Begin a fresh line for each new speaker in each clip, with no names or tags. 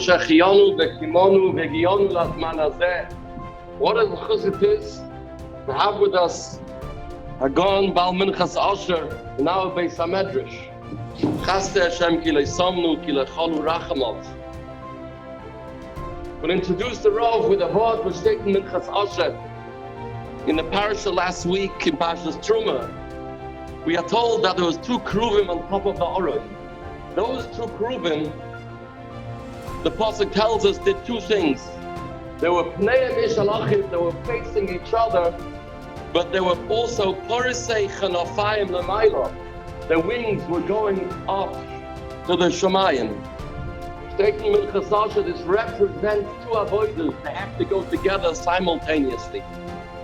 shechionu vekimonu vegionu latman hazeh. What a chus it is to have with us Hagon Bal Minchas Asher in our Beis HaMedrash. Chaste Hashem ki le'samnu ki le'chalu rachamov. We'll introduce the Rav with a word which taken Minchas Asher. In the parasha last week, in Parashas Truma, we are told that there was two keruvim on top of the Oroi. Those two keruvim, the pasuk tells us, did two things. They were pnei mishalachim, they were facing each other, but they were also porisei chanafayim l'mayla. Their wings were going up to the Shemayim. Taking Minchas Asher, this represents two avodas. They have to go together simultaneously.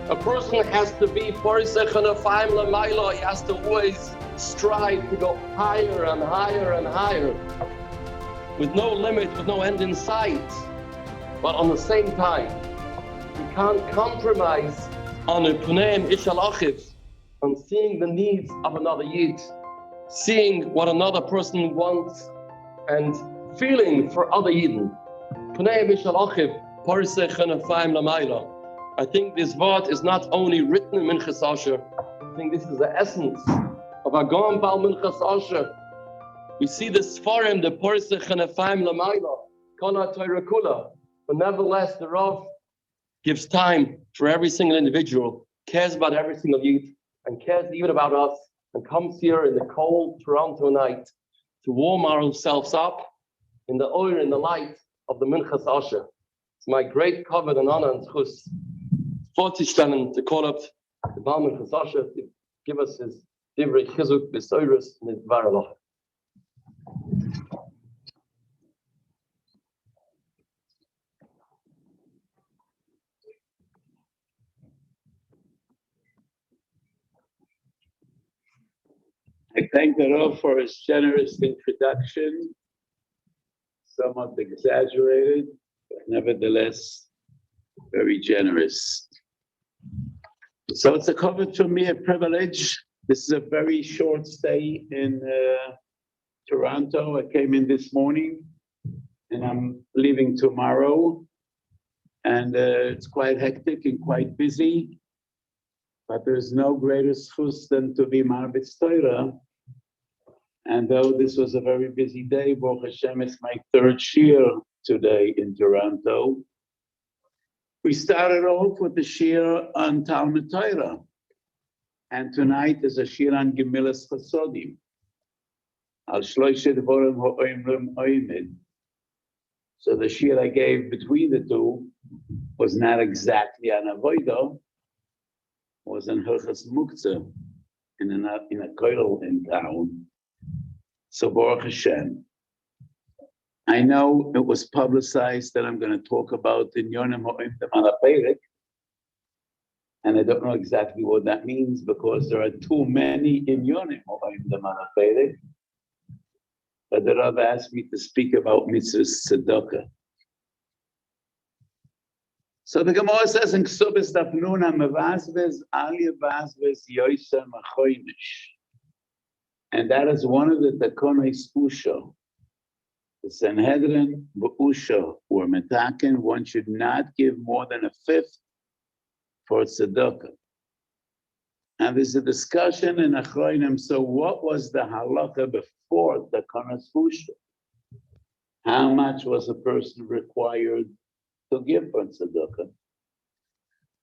A person has to be porisei chanafayim l'mayla. He has to always strive to go higher and higher and higher, with no limit, with no end in sight. But on the same time, you can't compromise on a pneim ishalachiv, on seeing the needs of another yid, seeing what another person wants, and feeling for other yidden. Pneim ishalachiv, parisei chanafayim lamayla. I think this word is not only written in Minchas Asher. I think this is the essence of Hagon Bal Minchas Asher. We see the Sfarim, the parisei chanafayim lamayla, kana Torah kula. But nevertheless, the Rav gives time for every single individual, cares about every single youth, and cares even about us, and comes here in the cold Toronto night to warm ourselves up in the oil, in the light of the Minchas Asher. It's my great covet and honor and chus vorzustellen, to call up the Baal Minchas Asher to give us his divrei chizuk, besoirus, and his varalach.
I thank the Rav for his generous introduction, somewhat exaggerated, but nevertheless very generous. So it's a covet for me, a privilege. This is a very short stay in Toronto. I came in this morning and I'm leaving tomorrow. And it's quite hectic and quite busy. But there's no greater schus than to be Marbitz Torah. And though this was a very busy day, Baruch Hashem, it's my third shir today in Toronto. We started off with the shir on Talmud Torah. And tonight is a shir on Gemilas Chasodim. Al Shloishe Dvorim Ha'oimrim Oimid. So the shir I gave between the two was not exactly on Avodah, was in Hilchas Muktzah in a kollel in town. So Baruch Hashem. I know it was publicized that I'm going to talk about the Inyonim Ha'oimdim Al HaPerek, and I don't know exactly what that means because there are too many Inyonim Ha'oimdim Al HaPerek. But the Rav asked me to speak about mitzvahs Tzedokoh. So the Gemara says in Ksubis Dafnuna Mevazvez Al Yevazvez Yoyser Machoinish. And that is one of the Takonos Usha. The Sanhedrin Usha or Metakin, one should not give more than a fifth for Tzedakah. And there's a discussion in Achroinim. So what was the halacha before Takonos Usha? How much was a person required to give for Tzedakah?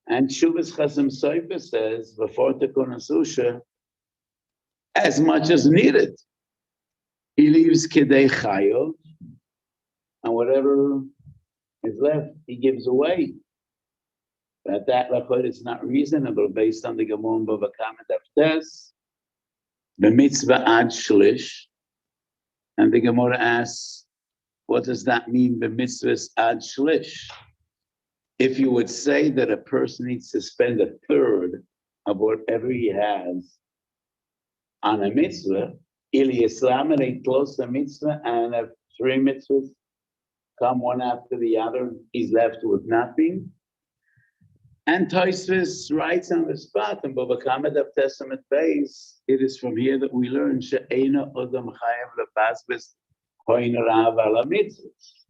And Shuvas Chasam Soifa says, before Takonos Usha, as much as needed. He leaves Kedei Chayo, and whatever is left, he gives away. But that lachor is not reasonable based on the Gemara Bava Kama Daftes, the mitzvah ad shlish. And the Gemara asks, what does that mean, the mitzvah ad shlish? If you would say that a person needs to spend a third of whatever he has on a mitzvah, Ili Islam and a close a mitzvah and have three mitzvahs come one after the other, he's left with nothing. And Tosfos writes on the spot in Bava Kama Daf Testament base, it is from here that we learn she'eina odam chayav lebazbez koin rav ala mitzvahs.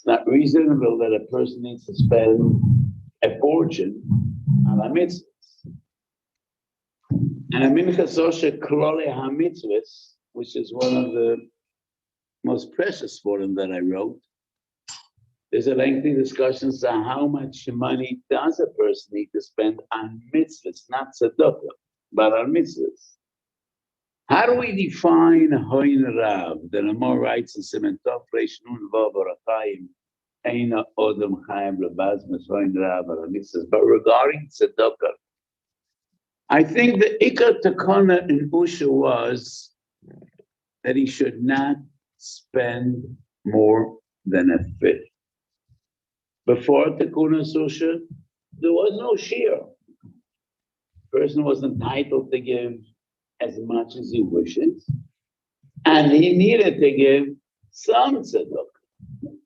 It's not reasonable that a person needs to spend a fortune on a mitzvah. And a minchas osher klole ha-mitzvahs, which is one of the most precious for them that I wrote. There's a lengthy discussion as to how much money does a person need to spend on mitzvahs, not tzedakah, but on mitzvahs. How do we define hoin rav? The dmore writes in Siman Tov Reish Nun Vav Orachayim, Eina Odom Chaim Lebazmas hoin rav al mitzvahs. But regarding tzedakah, I think the ikar takana in Usha was that he should not spend more than a fifth. Before Takuna Susha, there was no shear. Person was entitled to give as much as he wishes, and he needed to give some tzedakah.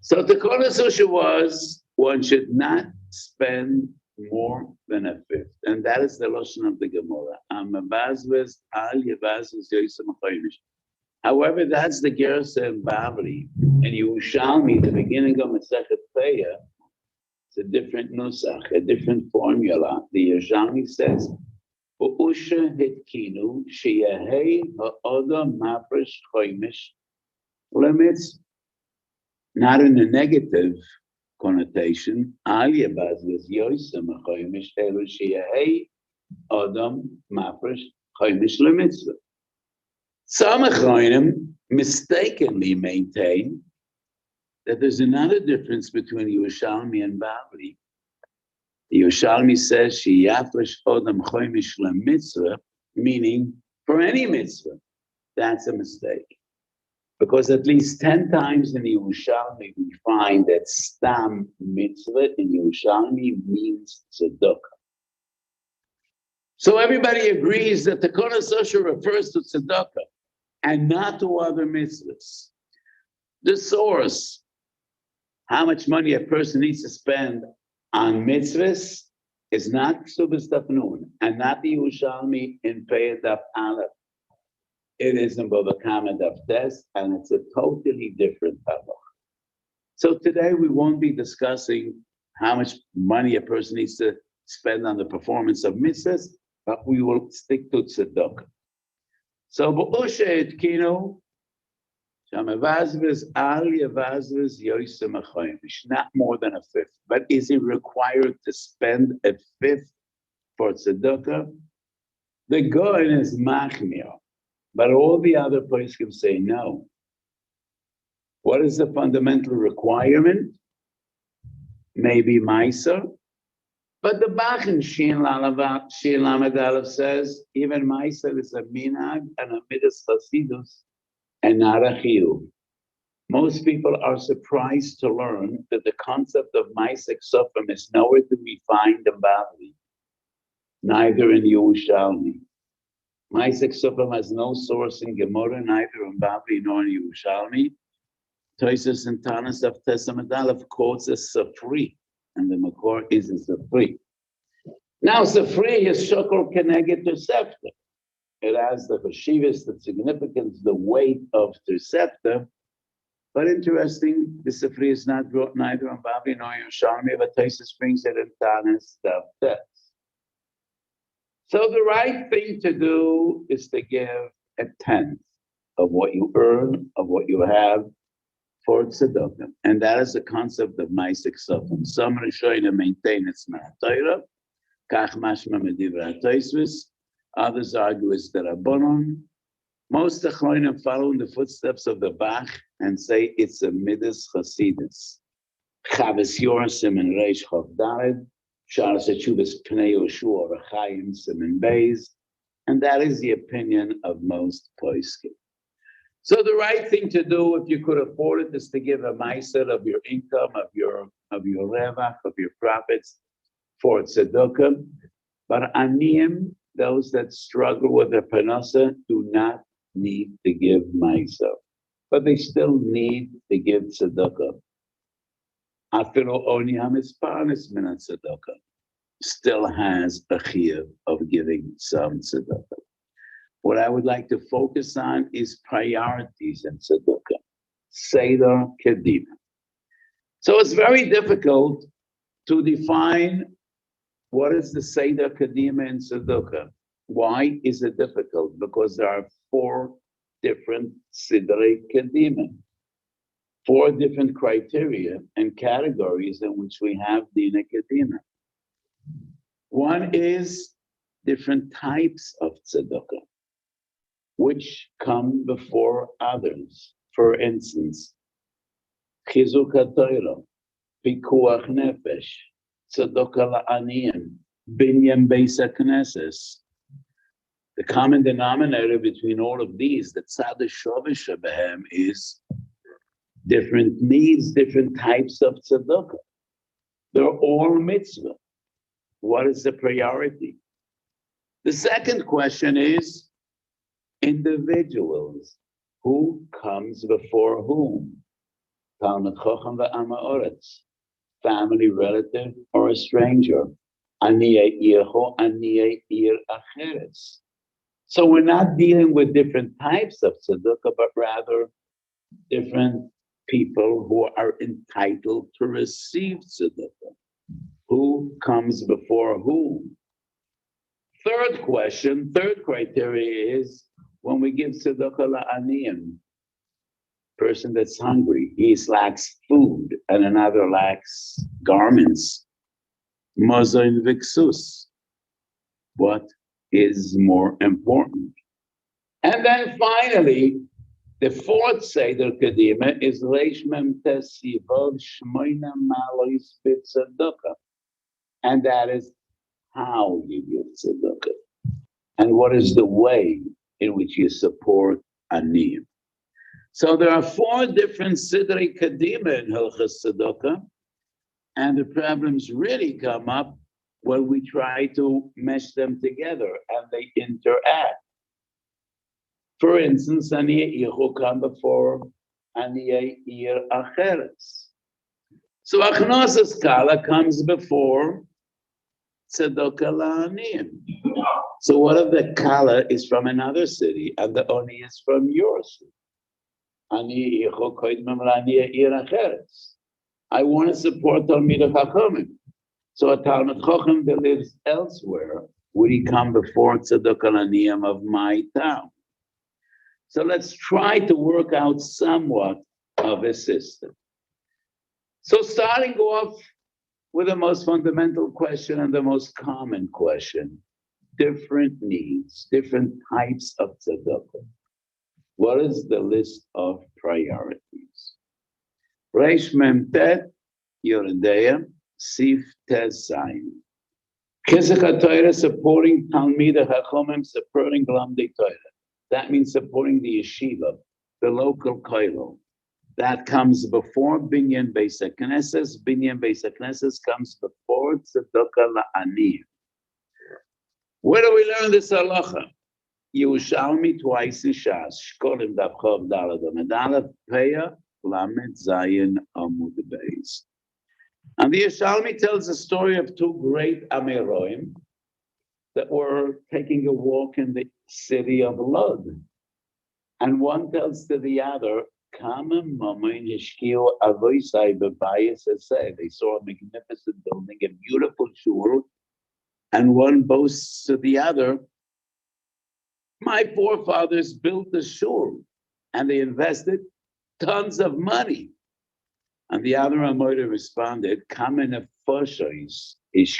So Takuna Susha was one should not spend more than a fifth, and that is the lashon of the Gemara. However, that's the Gersa in Bavli, and Yerushalmi, the beginning of Masechet Peah, it's a different nusach, a different formula. The Yerushalmi says, "U'usha hitkinu sheyehei ha'odam mafresh choimish limits," not in a negative connotation. Al yebazvez yoisem choimish elu sheyehei odam mafresh choimish limits. Some Achronim mistakenly maintain that there's another difference between Yerushalmi and Bavli. The Yerushalmi says, "Sheyafresh odam choimish lemitzvah," meaning for any mitzvah. That's a mistake. Because at least 10 times in the Yerushalmi we find that stam mitzvah in Yerushalmi means tzedakah. So everybody agrees that the Takana Sosha refers to tzedakah and not to other mitzvahs. The source, how much money a person needs to spend on mitzvahs, is not Ksubas Daf Nun and not the Yerushalmi in Pei Daf Aleph. It is in Bava Kama Daf Tes, and it's a totally different halach. So today we won't be discussing how much money a person needs to spend on the performance of mitzvahs, but we will stick to tzedakah. So b'usha etkinu shamavazvez al yavazvez yoisem achoimish, not more than a fifth. But is he required to spend a fifth for tzedakah? The Goen is machmir, but all the other poskim say no. What is the fundamental requirement? Maybe Maisa. But the Bach in Shin Lamed Aleph says, even Maisa is a minhag and a midas chasidus and not a chiyuv. Most people are surprised to learn that the concept of Maisa Ksofim is nowhere to be found in Bavli, neither in Yerushalmi. Maisa Ksofim has no source in Gemara, neither in Bavli nor in Yerushalmi. Toisus and Tanis of Testament Aleph quotes as Safri, and the Makor is a Safri. Now, Safri is Shokol Keneged Tosefta. It has the Chashivas, the significance, the weight of Tosefta. But interesting, the Safri is not brought neither on Bavli nor Yerushalmi, but Toisus brings it in Tanis of Tes. So the right thing to do is to give a tenth of what you earn, of what you have, for tzedakah, and that is the concept of Maisa Ksofim. Some Rishonim maintain it's Ma'atayra, Kach Mashma Medivra Toisvis. Others argue it's the Rabbanon. Most Achronim follow in the footsteps of the Bach and say it's a Midas Chasidus. Chavis Yor Simen Reish Chav Daled, Sharas Achuvas Pnei Yoshua Rachayim Simen Beis, and that is the opinion of most poskim. So the right thing to do, if you could afford it, is to give a ma'aser of your income, of your revach, of your profits for tzedakah. But aniyim, those that struggle with their panasa, do not need to give ma'aser, but they still need to give tzedakah. Afilu oni hamispanis min tzedakah still has a chiyuv of giving some tzedakah. What I would like to focus on is priorities in tzedakah. Seder Kedima. So it's very difficult to define what is the Seder Kedima in Tzedokoh. Why is it difficult? Because there are 4 different Sidrei Kedima, 4 different criteria and categories in which we have Dina Kedima. One is different types of Tzedokoh, which come before others. For instance, Chizuk HaTorah, Pikuach Nefesh, Tzedokoh La'aniyim, Binyan Beis HaKnesses. The common denominator between all of these, the Tzad Shoavei Shebehem, is different needs, different types of tzedakah. They're all mitzvah. What is the priority? The second question is individuals. Who comes before whom? Talmid Chacham ve'am ha'oretz, family, relative, or a stranger. Aniyei ircho, aniyei ir acheres. So we're not dealing with different types of tzedakah, but rather different people who are entitled to receive tzedakah. Who comes before whom? Third question, third criteria is when we give tzedakah la'aniyim, person that's hungry, he lacks food and another lacks garments. Mozain viksus. What is more important? And then finally, the fourth Seder Kedima is Reish Mem Tes Yivod Shmoina Malois B'Tzedakah. And that is how you give tzedakah. And what is the way in which you support aniyim. So there are 4 different Sidrei Kedima in Hilchos Tzedokah, and the problems really come up when we try to mesh them together and they interact. For instance, Aniyeh Ichu come before Aniyeh Ir Acheres. So Achnosas Kala comes before Tzedokah La'aniyim. So what if the Kala is from another city and the Oni is from your city? Aniyeh Ichu Koidmem La'aniyeh Ir Acheres. I want to support Talmidei Chachamim. So a Talmid Chacham that lives elsewhere, would he come before Tzedokah La'aniyim of my town? So let's try to work out somewhat of a system. So starting off with the most fundamental question and the most common question, different needs, different types of tzedakah. What is the list of priorities? Reish Mem Tet Yoredeya Sif Tes Zayin. Chizuk HaTorah, supporting Talmidei Chachamim, supporting Lamdei Torah. That means supporting the yeshiva, the local kollel. That comes before Binyan Beis HaKnesses. Binyan Beis HaKnesses comes before Tzedokah La'aniyim. Where do we learn this halacha? Yerushalmi twice in Shas. Shkolim Daf Chav Daled Amud Aleph Peah Lamed Zayin Amud Beis. And the Yerushalmi tells the story of 2 great Ameroim that were taking a walk in the city of Lod. And one tells to the other, they saw a magnificent building, a beautiful shul, and one boasts to the other, my forefathers built the shul, and they invested tons of money. And the other Amoida responded, how many nefushes? Is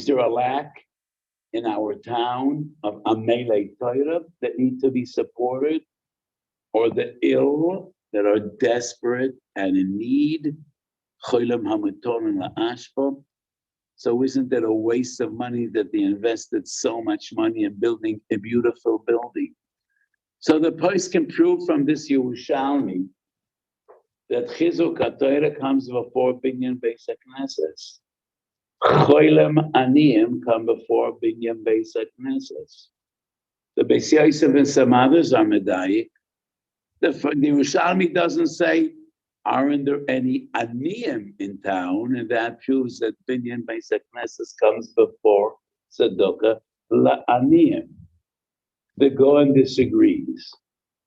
there a lack in our town of Amelei Torah that need to be supported, or the ill that are desperate and in need? So isn't it a waste of money that they invested so much money in building a beautiful building? So the post can prove from this Yerushalmi that Chizuk HaTorah comes before Binyan Beis HaKnesses. Choilem Aniyim come before Binyan Beis HaKnesses. The Beis Yosef and some others are medayik. The Yerushalmi doesn't say Aren't there any aniyim in town? And that proves that binyan beis haknesses comes before tzedakah la'aniyim. The Gaon disagrees.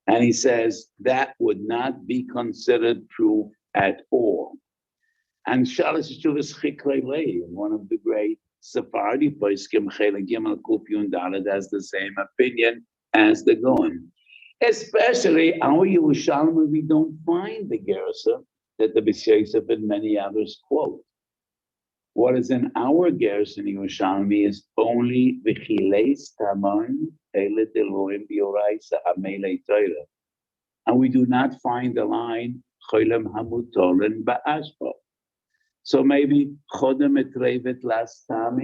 And he says that would not be considered proof at all. And Shalish Chuvas Chiklei, one of the great Sephardi poskim, Chele Gimel Kuf Yud Daled, has the same opinion as the Gaon. Especially our Yerushalmi, we don't find the Gersa that the Beis Yosef and many others quote. What is in our Gersa in Yerushalmi is only V'chileis Taman Elet Elohim B'yoraisa Amelei Torah. And we do not find the line Cholam Hamutolen Ba'ashpo. So maybe Chodem etrevet last time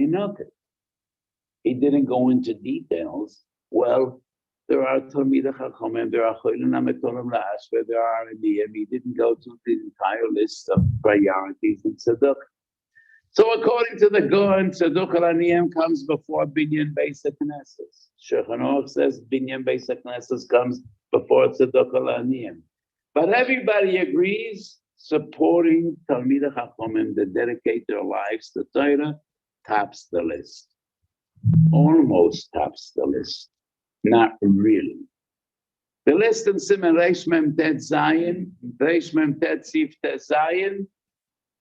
he didn't go into details. Well, there are Talmidei Chachamim, there are Cholim Hametolim la'ashpo, there are Aniyim. He didn't go to the entire list of priorities in Tzedakah. So according to the Gaon, Tzedakah Aniyim comes before Binyan Beis HaKnesses. Shulchan Aruch says Binyan Beis HaKnesses comes before Tzedakah Aniyim. But everybody agrees supporting Talmidei Chachamim that dedicate their lives to Torah tops the list. Almost tops the list. Not really. The list in Siman Reish Mem Tet Zayin, Reish Mem Tet Sif Tet Zayin,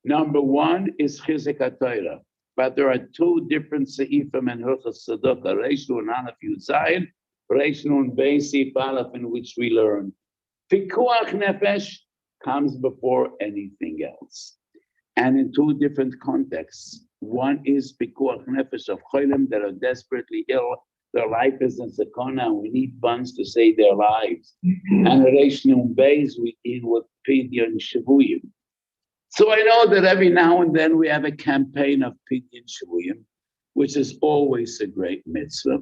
number one is Chizuk HaTorah. But there are two different seifim in Hilchos Tzedakah, Reish Nun Aleph Yud Zayin, Reish Nun Beis Sif Aleph, in which we learn Pikuach Nefesh comes before anything else. And in two different contexts. One is Pikuach Nefesh of Cholim that are desperately ill. Their life is in Sakona, and we need funds to save their lives. And Reish Nun Beis, we deal with Pidyon Shavuyim. So I know that every now and then we have a campaign of Pidyon Shavuyim, which is always a great mitzvah.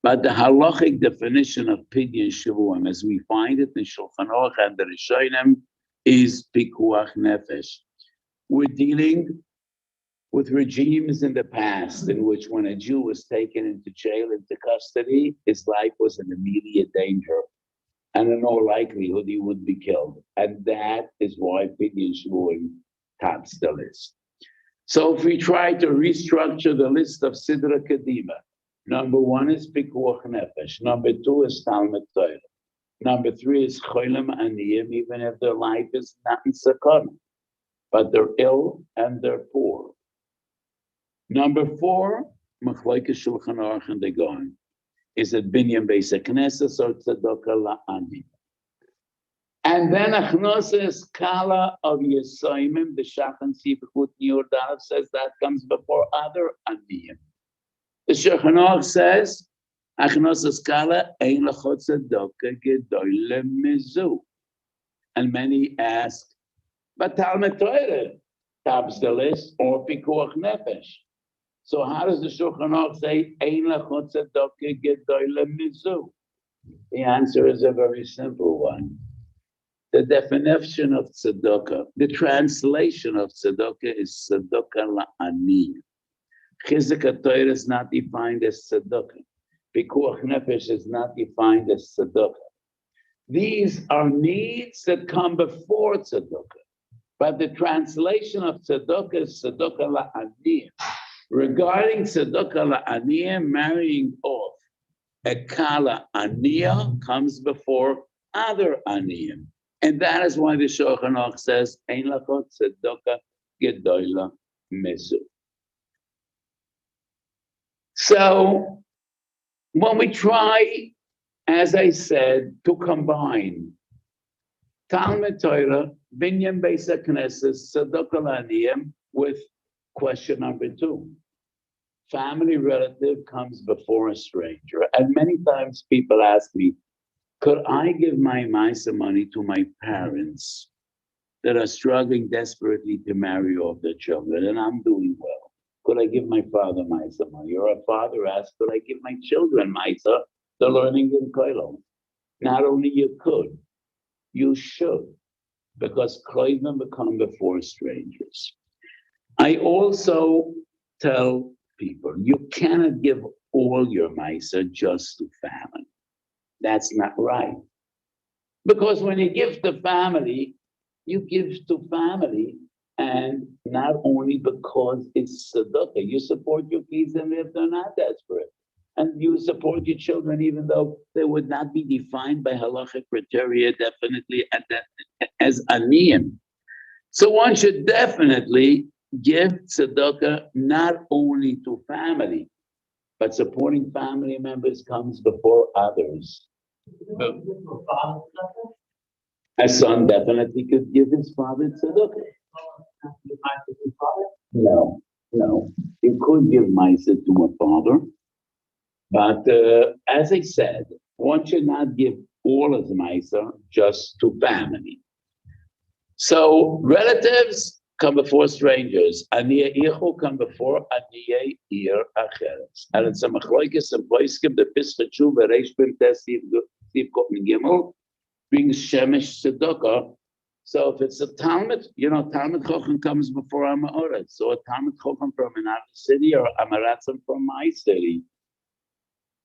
But the halachic definition of Pidyon Shavuyim, as we find it in Shulchan Aruch and the Rishonim, is Pikuach Nefesh. We're dealing with regimes in the past in which when a Jew was taken into jail, into custody, his life was in immediate danger. And in all likelihood, he would be killed. And that is why Pidyon Shavuyim tops the list. So if we try to restructure the list of Sidra Kedima, number one is Pikuach Nefesh. Number two is Talmud Torah. Number three is Cholim Aniyim, even if their life is not in Sakana, but they're ill and they're poor. Number four, Machlokes Shulchan Aruch and the Gaon. Is it Binyan Beis HaKnesses or Tzedakah la'aniyim? And then Achnosis Kala of Yesoimim, the Shachan Sifkut Niur Dalav says that comes before other aniyim. The Shulchan Aruch says, Achnosis Kala ein l'chot tzedakah gedoyle mizu. And many ask, but Talmud Torah tops the list or Pikuach Nefesh. So how does the Shulchan Aruch say ein l'chot tzedakah gedoyle mizu? The answer is a very simple one. The definition of tzedakah, the translation of tzedakah is tzedakah la'aniyim. Chizuk HaTorah is not defined as tzedakah. Pikuach Nefesh is not defined as tzedakah. These are needs that come before tzedakah. But the translation of tzedakah is tzedakah la'aniyim. Regarding tzedakah la'aniyim, marrying off a kala aniyah comes before other aniyim. And that is why the Shulchan Aruch says, Ein l'chot tzedakah gedoyle mizu. So when we try, as I said, to combine Talmud Torah, Binyan Beis HaKnesses, Tzedakah la'aniyim with question number two. Family relative comes before a stranger. And many times people ask me, could I give my Maisa money to my parents that are struggling desperately to marry off their children, and I'm doing well? Could I give my father Maisa money? Or a father asks, could I give my children Maisa? They're learning in Koilo. Not only you could, you should, because Koilim become before strangers. I also tell people, you cannot give all your Maisa just to family. That's not right. Because when you give to family, you give to family, and not only because it's tzedakah, you support your kids and if they're not desperate. And you support your children even though they would not be defined by halachic criteria definitely as aniyim. So one should definitely give tzedakah not only to family, but supporting family members comes before others. A son definitely could give his father tzedakah. No, no. You could give Maisa to a father, but as I said, one should not give all of Maisa just to family. So relatives come before strangers. Aniya ichu come before aniya ir acheres. And it's a machloikis and poiskim the Pesach Tshuva Reish Pim Tes Siv Kotten Gimel brings shemesh tzedakah. So if it's a Talmud, Talmud Chochem comes before Amaoret. So a Talmud Chochem from another city or Amaratzim from my city.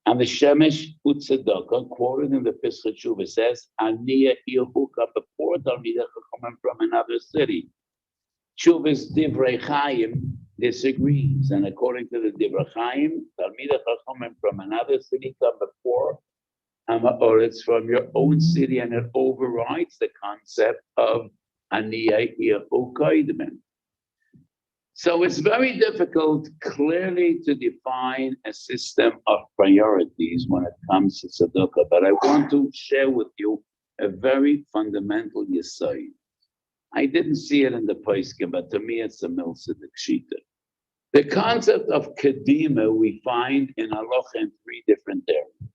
And the Shemesh Utzedakah, quoted in the Pesach Tshuva, says, Aniya Ilhu come before Talmidei Chochem from another city. Tshuva's Divrei Chaim disagrees. And according to the Divrei Chaim, Talmidei Chochem from another city come before or it's from your own city, and it overrides the concept of Aniyah Ihu Kaidman. So it's very difficult clearly to define a system of priorities when it comes to tzedakah, but I want to share with you a very fundamental yesod. I didn't see it in the Poskim, but to me it's a Milsidik Shita. The concept of Kedima we find in Halacha in three different areas.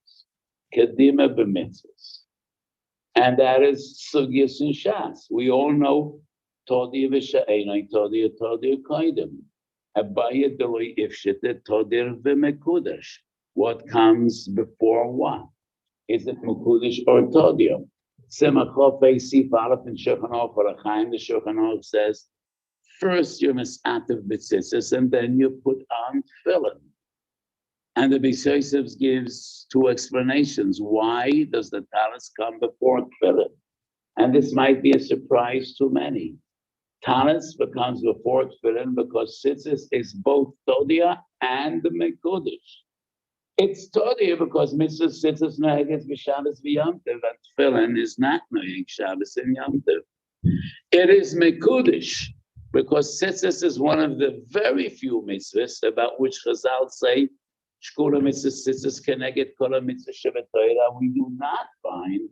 Kedima b'mitzvahs, and that is sugyas and shas. We all know Todir v'sha'enai, Todir kaidem. Abaya deloi ifshite Todir v'mekudash. What comes before what? Is it mekudash or Todir? Semachofei Sif Aleph in Shulchan Aruch or Chaim, the Shulchan Aruch says, first you must ativ b'tzitzis, and then you put on tefillin. And the Beis Yosef gives two explanations. Why does the talis come before tefillin? And this might be a surprise to many. Talis becomes before tefillin because tzitzis is both todia and mekudesh. It's todia because mitzvah tzitzis noheges b'Shabbos v'Yom Tov, and tefillin is not noheg Shabbos and Yom Tov. It is mekudesh because tzitzis is one of the very few mitzvahs about which Chazal say Shkula mitzvah tzitzis keneged kol mitzvah shebetorah. We do not find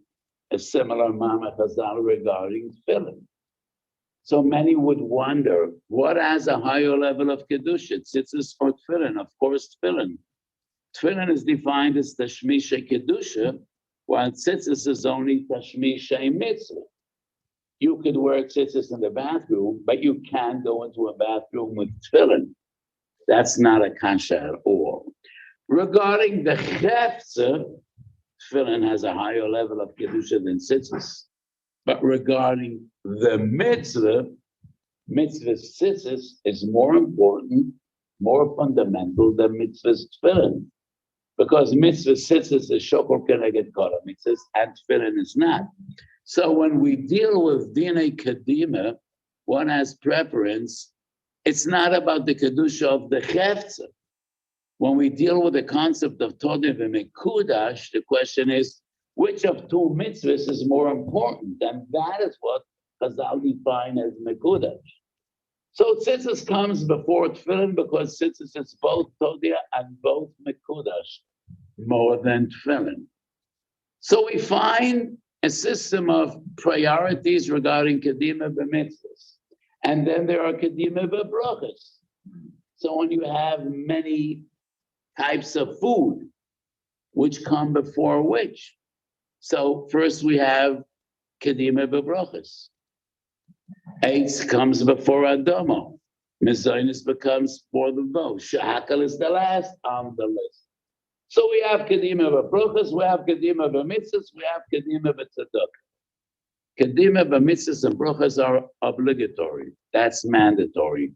a similar Mama Chazal regarding tefillin. So many would wonder, what has a higher level of kedusha, tzitzis or tefillin? Of course, tefillin. Tefillin is defined as tashmisha kedusha, while tzitzis is only tashmisha mitzvah. You could wear tzitzis in the bathroom, but you can't go into a bathroom with tefillin. That's not a kasha at all. Regarding the chefza, tefillin has a higher level of kedusha than tzitzis. But regarding the mitzvah tzitzis is more important, more fundamental than mitzvah's tefillin. Because mitzvah tzitzis is shokol keneged kol mitzvahs, and tefillin is not. So when we deal with dinei kadima, one has preference. It's not about the kedusha of the chefza. When we deal with the concept of Todeh v'Mekudash, the question is, which of two mitzvahs is more important? And that is what Chazal define as Mekudash. So tzitzis comes before tefillin because tzitzis is both Todeh and both Mekudash, more than tefillin. So we find a system of priorities regarding Kedima b'mitzvahs. And then there are Kedima b'brachas. So when you have many types of food, which come before which? So first we have Kedima b'brachas. Eitz comes before Adamo. Mezainis becomes for the bow. Shahakal is the last on the list. So we have Kedima b'brachas, we have Kedima b'mitzvahs, we have Kedima b'tzedakah. Kedima b'mitzvahs and brachas are obligatory. That's mandatory.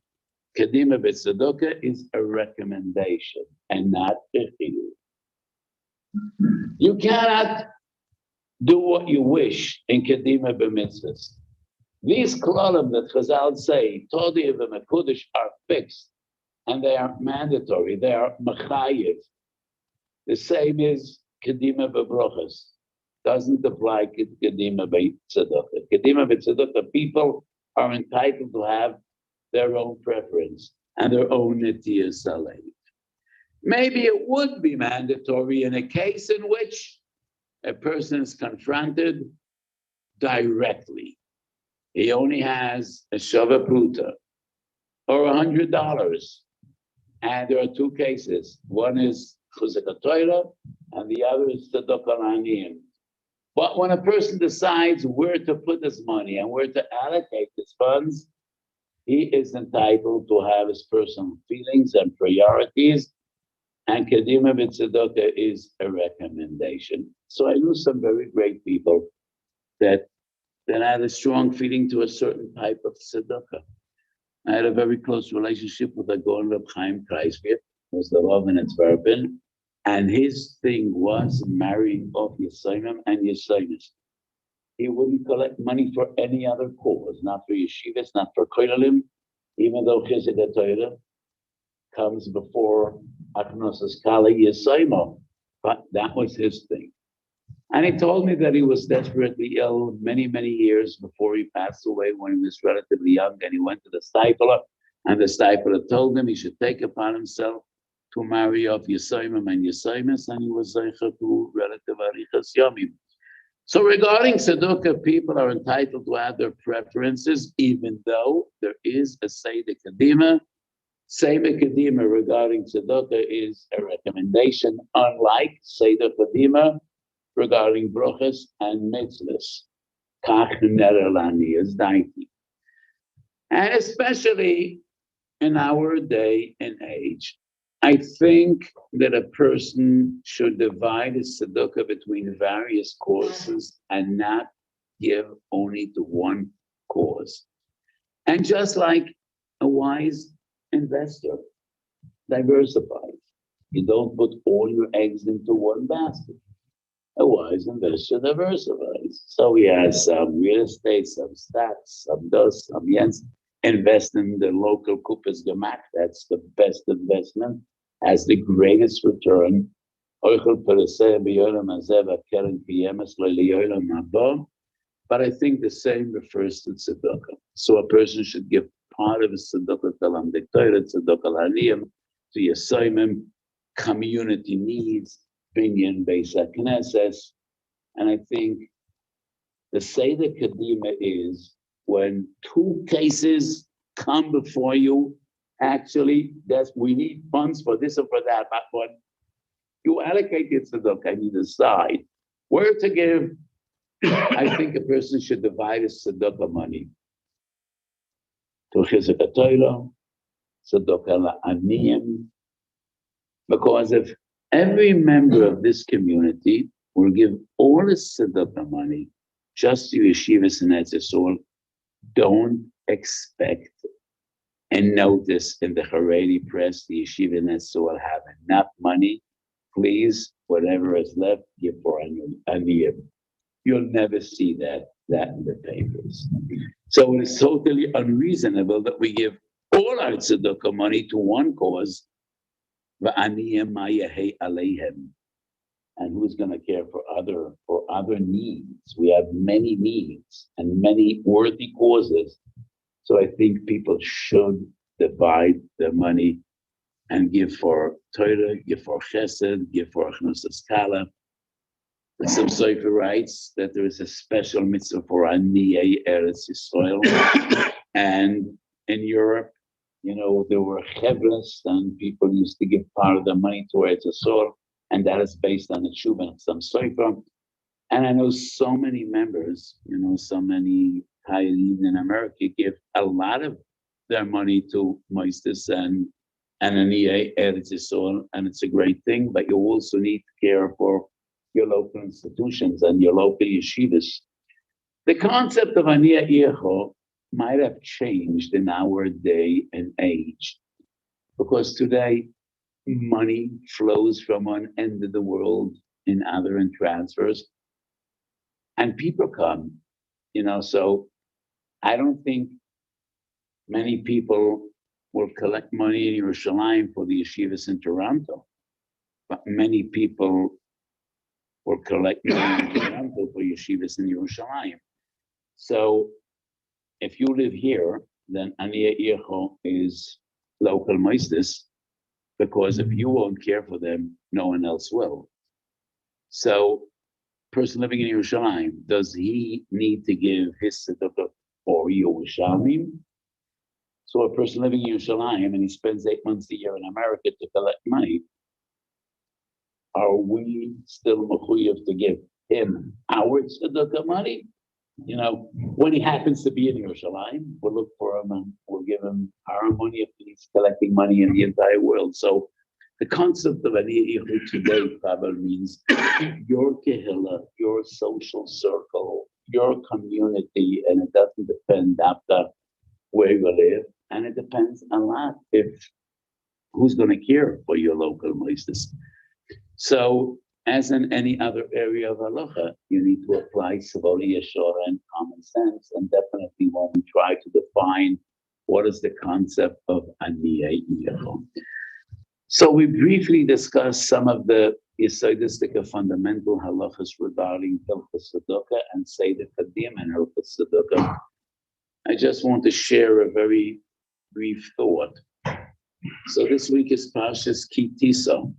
Kedima b'tzedakah is a recommendation and not a chiyuv. You cannot do what you wish in Kedima b'mitzvahs. These klalim that Chazal say, Todiv and Mekudesh, are fixed and they are mandatory, they are machayev. The same is Kedima B'Brochas. Doesn't apply to Kedima B'Tzedokoh. Kedima B'Tzedokoh, people are entitled to have their own preference and their own Netiya Saleh. Maybe it would be mandatory in a case in which a person is confronted directly. He only has a Shava Pruta or $100. And there are two cases. One is Chuzak Torah and the other is Tzedokoh Aniyim. But when a person decides where to put his money and where to allocate his funds, he is entitled to have his personal feelings and priorities. And Kedima B'Tzedokoh is a recommendation. So I knew some very great people that had a strong feeling to a certain type of tzedakah. I had a very close relationship with a Gaon Reb Chaim Kreisvit, who was the Rav in Antwerpen, and his thing was marrying off Yesayim and Yesayim. He wouldn't collect money for any other cause, not for yeshivas, not for koilalim, even though Chizuk HaTorah comes before Aknosas Kala Yesayim, but that was his thing. And he told me that he was desperately ill many, many years before he passed away when he was relatively young, and he went to the Stipler, and the Stipler told him he should take upon himself to marry off Yesayim and Yesayim, and he was Zeicha to relative Arichas Yomim. So regarding Tzedokoh, people are entitled to have their preferences, even though there is a Seder Kedima. Seder Kedima regarding Tzedokoh is a recommendation, unlike Seder Kedima regarding brochas and mitzvahs. Kach nerelani is daiti. And especially in our day and age, I think that a person should divide his tzedakah between various causes and not give only to one cause. And just like a wise investor, diversifies. You don't put all your eggs into one basket. A wise investor diversifies. So he has some real estate, some stocks, some dos, some yens. Invest in the local Kupas Gemak. That's the best investment, has the greatest return. But I think the same refers to tzedakah. So a person should give part of his tzedakah talam dektoira, tzedakah l'aniyim, to Yesayim, community needs, binyan beis hakneses. And I think the Seder Kedima is when two cases come before you. Actually, we need funds for this or for that, but when you allocate your tzedakah and you decide where to give, I think a person should divide his tzedakah money to Chizuk HaTorah, Tzedakah Aniyim, because if every member of this community will give all his tzedakah money just to yeshivas and etzisol, don't expect and notice in the Haredi press the yeshiva and etzisol have enough money. Please, whatever is left, give for aniyim. You'll never see that in the papers. So it is totally unreasonable that we give all our tzedakah money to one cause, and who's going to care for other needs? We have many needs and many worthy causes. So I think people should divide their money and give for Torah, give for Chesed, give for Achnusas Kala. Some Sofer writes that there is a special mitzvah for Aniyei Eretz Yisrael. And in Europe, there were chevras, and people used to give part of their money to Eretz Yisrael, and that is based on the Tshuva of some Sofer. And I know so many members, so many Hayelim in America give a lot of their money to Moistus and Aniyei Eretz Yisrael, and it's a great thing, but you also need to care for your local institutions and your local yeshivas. The concept of Aniyah Yecho might have changed in our day and age, because today money flows from one end of the world in transfers, and people come, so I don't think many people will collect money in Yerushalayim for the yeshivas in Toronto, but many people will collect money in Toronto for yeshivas in Yerushalayim. So if you live here, then Aniyah Ircho is local moistus, because if you won't care for them, no one else will. So, person living in Yerushalayim, does he need to give his tzedakah for Yerushalayim? So a person living in Yerushalayim and he spends 8 months a year in America to collect money, are we still mechuyev to give him our tzedakah money? You know, when he happens to be in Yerushalayim, we'll look for him and we'll give him our money if he's collecting money in the entire world. So the concept of Aniyah Ichud today probably means your kehillah, your social circle, your community, and it doesn't depend after where you live, and it depends a lot if who's going to care for your local moistus. So, as in any other area of halacha, you need to apply Savoli Yeshua and common sense, and definitely when we try to define what is the concept of Aniyah Ichud. So we briefly discussed some of the Yesodistic fundamental halachas regarding Hilchos Tzedokah and Seder Kadim and Hilchos Tzedokah. I just want to share a very brief thought. So this week is Parshas Ki Tisa.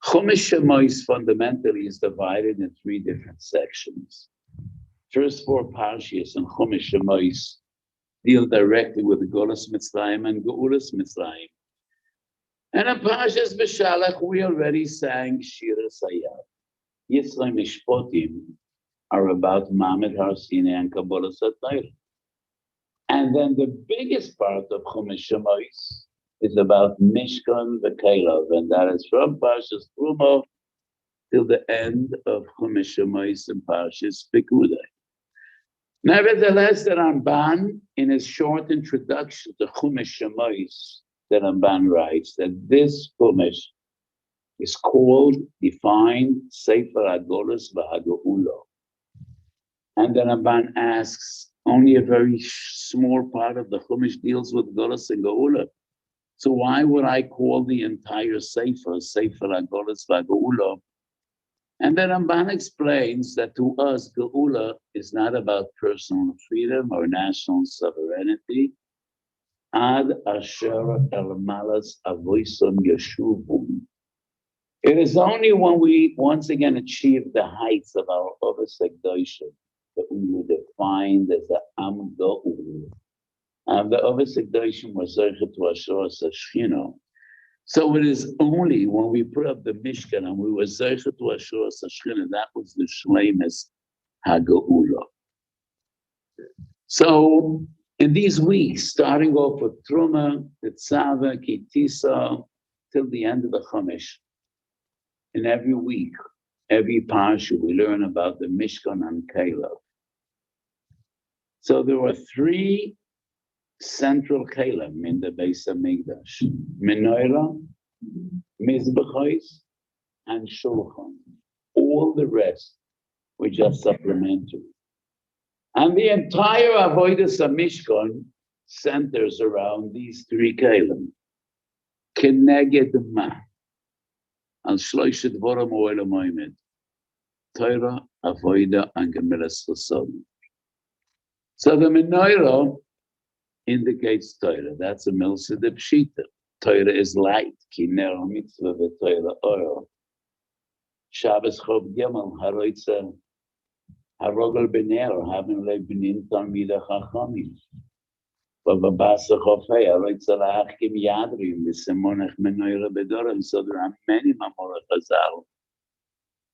Chumash Shemois fundamentally is divided in 3 different sections. First 4 Parshas and Chumash Shemois deal directly with the Golas Mitzrayim and Geulas Mitzrayim. And in Parshas B'Shalach, we already sang Shira Sayat. Yisrael Mishpotim are about Mamed Har Sinai and Kabbalah Satayr. And then the biggest part of Chumash Shemois is about Mishkan V'Keilav, and that is from Parshas Truma till the end of Chumash Shemois and Parshas Pekudei. Nevertheless, the Ramban, in his short introduction to Chumash Shemois, the Ramban writes that this Chumash is called, defined, Sefer HaGolos V'HaGeulah. And the Ramban asks, only a very small part of the Chumash deals with Golos and Geulah. So why would I call the entire Sefer, Sefer HaGolos V'HaGeulah? And then Ramban explains that to us, Geulah is not about personal freedom or national sovereignty. Ad asher el malas avoisom yeshuvum. It is only when we once again achieve the heights of our oversekdoshim that we were defined as the Am Geul. And the oversekdoshim was zeichet to Ashur Sashchino. So it is only when we put up the Mishkan and we were zeichet to Ashur Sashchino, that was the Shleimus HaGeulah. So in these weeks, starting off with Truma, Tetzaveh, Ki Tisa, till the end of the Chumash, in every week, every parsha, we learn about the Mishkan and Keilav. So there were 3 central Keilim in the Beis HaMikdash: Menorah, Mizbachos, and Shulchan. All the rest were just supplementary. And the entire Avodas HaMishkan centers around these 3 Keilim. Keneged Ma, Al Shloishet Dvorim Oel HaMoimed, Torah, Avodah, and Gemilas Chesed. So the Menorah indicates Torah. That's a Milsa de Pshita. Torah is light. Ki ner mitzvah v'Torah oil. Shabbos Chov Gimel Haroitza Harogel B'ner Havin Le B'nin Talmidei Chachamim. V'Basa Chofei Haroitza Lahachkim Yadrim V'Simonech Menorah B'Dorim. So there are many Mamorah Chazal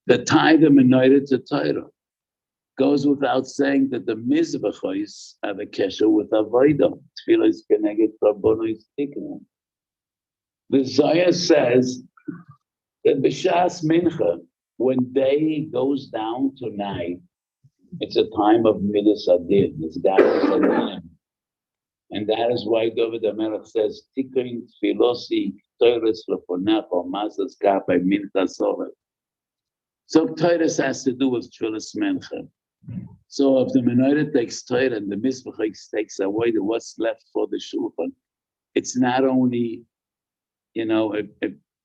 that tie the Menorah to Torah. Goes without saying that the mizvachos have a kesher with avodah. Tefillah is keneged rabbono istiknu. The Zohar says that b'shas mincha, when day goes down to night, it's a time of midas adin. It's gathers adin, and that is why David HaMelech says tikain tfilosi toiris lefonecho mazas kapay mincha sovet. So Toiris has to do with tefillas mincha. So if the menorah takes Torah and the mitzvah takes away what's left for the shulchan, it's not only, a